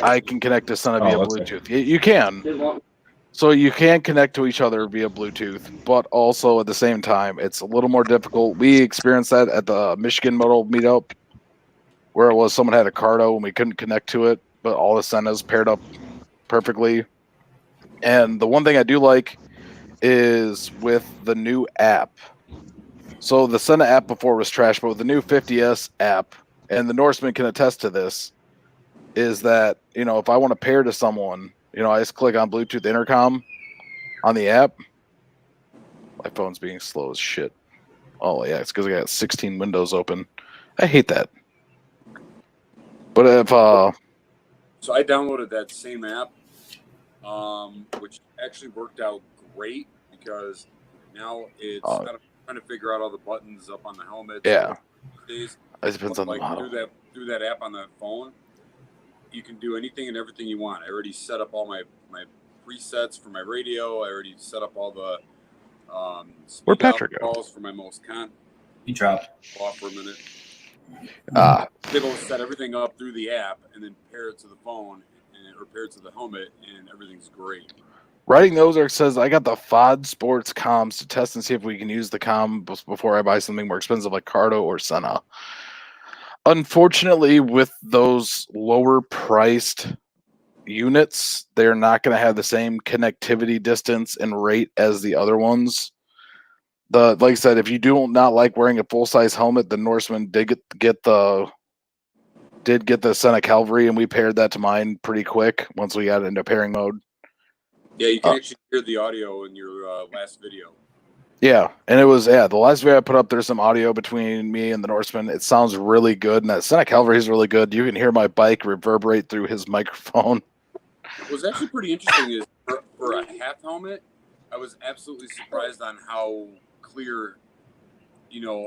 [SPEAKER 1] I can connect to Senna via
[SPEAKER 7] okay.
[SPEAKER 1] Bluetooth. You can. So you can connect to each other via Bluetooth, but also at the same time, it's a little more difficult. We experienced that at the Michigan Moto meetup, where it was someone had a Cardo and we couldn't connect to it, but all the Sennas paired up perfectly. And the one thing I do like is with the new app. So the Senna app before was trash, but with the new 50S app, and the Norseman can attest to this, is that, if I want to pair to someone, I just click on Bluetooth intercom on the app. My phone's being slow as shit. Oh, yeah, it's because I got 16 windows open. I hate that. But if...
[SPEAKER 3] So I downloaded that same app, which actually worked out great because now it's trying to figure out all the buttons up on the helmet.
[SPEAKER 1] Yeah.
[SPEAKER 3] Days.
[SPEAKER 1] It depends on the model.
[SPEAKER 3] Through that app on the phone, you can do anything and everything you want. I already set up all my presets for my radio. I already set up all the
[SPEAKER 1] Where'd Patrick go?
[SPEAKER 3] calls for my most con.
[SPEAKER 4] He dropped.
[SPEAKER 3] Off for a minute. Able to set everything up through the app and then pair it to the phone or pair it to the helmet, and everything's great.
[SPEAKER 1] Writing those, Eric says, I got the FOD Sports comms to test and see if we can use the comms before I buy something more expensive like Cardo or Senna. Unfortunately, with those lower priced units, they're not going to have the same connectivity distance and rate as the other ones. Like I said, if you do not like wearing a full size helmet, the Norseman did get the Senna Cavalry, and we paired that to mine pretty quick once we got into pairing mode.
[SPEAKER 3] Yeah, you can actually hear the audio in your last video.
[SPEAKER 1] Yeah, and it was the last video I put up. There's some audio between me and the Norseman. It sounds really good, and that Senna Cavalry is really good. You can hear my bike reverberate through his microphone.
[SPEAKER 3] What was actually pretty interesting is for a half helmet, I was absolutely surprised on how clear,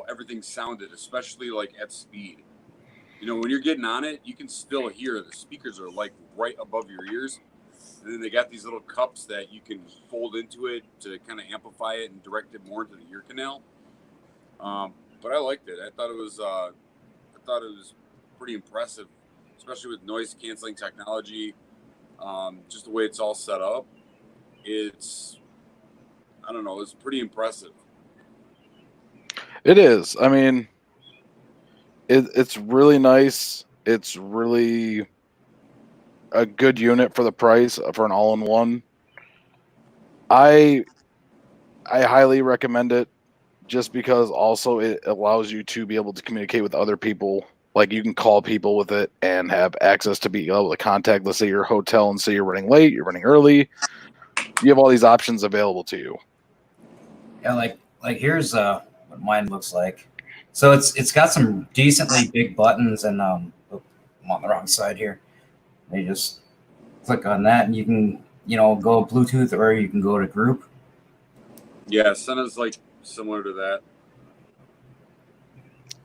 [SPEAKER 3] everything sounded, especially like at speed. When you're getting on it, you can still hear the speakers are like right above your ears. And then they got these little cups that you can fold into it to kind of amplify it and direct it more into the ear canal. But I liked it. I thought it was pretty impressive, especially with noise canceling technology. Just the way it's all set up. It's pretty impressive.
[SPEAKER 1] It is. I mean, it's really nice. It's really a good unit for the price for an all-in-one. I highly recommend it just because also it allows you to be able to communicate with other people. Like you can call people with it and have access to be able to contact, let's say your hotel and say you're running late, you're running early. you have all these options available to you.
[SPEAKER 4] Yeah, like here's what mine looks like. So it's got some decently big buttons, and I'm on the wrong side here. You just click on that, and you can go Bluetooth, or you can go to group.
[SPEAKER 3] Yeah, Senna's like similar to that.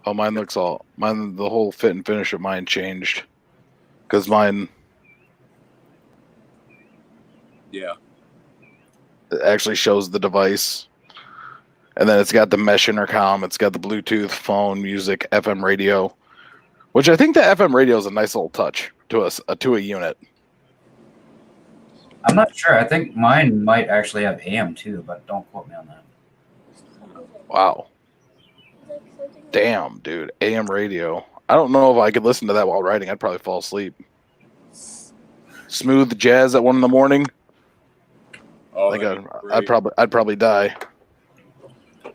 [SPEAKER 1] Oh, the whole fit and finish of mine changed because mine
[SPEAKER 3] Yeah.
[SPEAKER 1] it actually shows the device, and then it's got the mesh intercom, it's got the Bluetooth, phone, music, FM radio, which I think the FM radio is a nice little touch to a unit.
[SPEAKER 4] I'm not sure. I think mine might actually have AM too, but don't quote me on that.
[SPEAKER 1] Wow. Damn, dude. AM radio. I don't know if I could listen to that while riding. I'd probably fall asleep. Smooth jazz at 1 a.m.
[SPEAKER 3] Oh,
[SPEAKER 1] Like
[SPEAKER 3] that'd be
[SPEAKER 1] I'd
[SPEAKER 3] great.
[SPEAKER 1] probably die.
[SPEAKER 3] All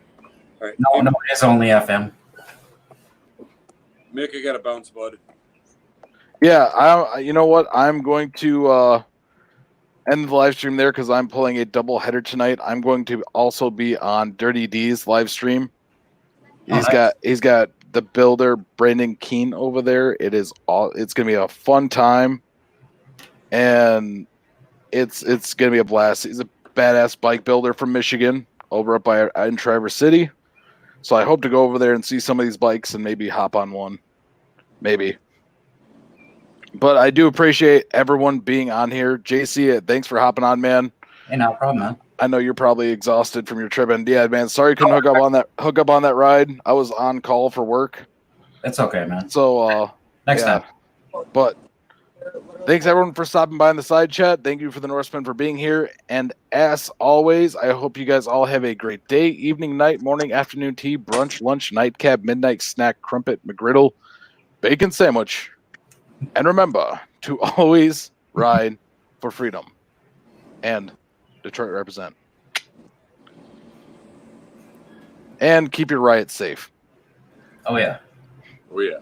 [SPEAKER 3] right.
[SPEAKER 4] No, it is only FM.
[SPEAKER 3] Mick, I got to bounce, bud.
[SPEAKER 1] Yeah, you know what? I'm going to end the live stream there because I'm playing a double header tonight. I'm going to also be on Dirty D's live stream. He's got the builder Brandon Keene over there. It's gonna be a fun time, and it's gonna be a blast. He's a badass bike builder from Michigan over up in Traverse City. So I hope to go over there and see some of these bikes and maybe hop on one. Maybe. But I do appreciate everyone being on here. JC, thanks for hopping on, man.
[SPEAKER 4] Hey, no problem, man.
[SPEAKER 1] I know you're probably exhausted from your trip, and yeah, man, sorry couldn't hook up on that ride. I was on call for work.
[SPEAKER 4] It's okay, man.
[SPEAKER 1] So
[SPEAKER 4] Next
[SPEAKER 1] yeah.
[SPEAKER 4] time.
[SPEAKER 1] But thanks everyone for stopping by in the side chat. Thank you for the Norsemen for being here. And as always, I hope you guys all have a great day, evening, night, morning, afternoon tea, brunch, lunch, nightcap, midnight snack, crumpet, McGriddle, bacon sandwich. And remember to always ride for freedom. And Detroit represent. And keep your riots safe.
[SPEAKER 4] Oh yeah.
[SPEAKER 3] Oh, yeah.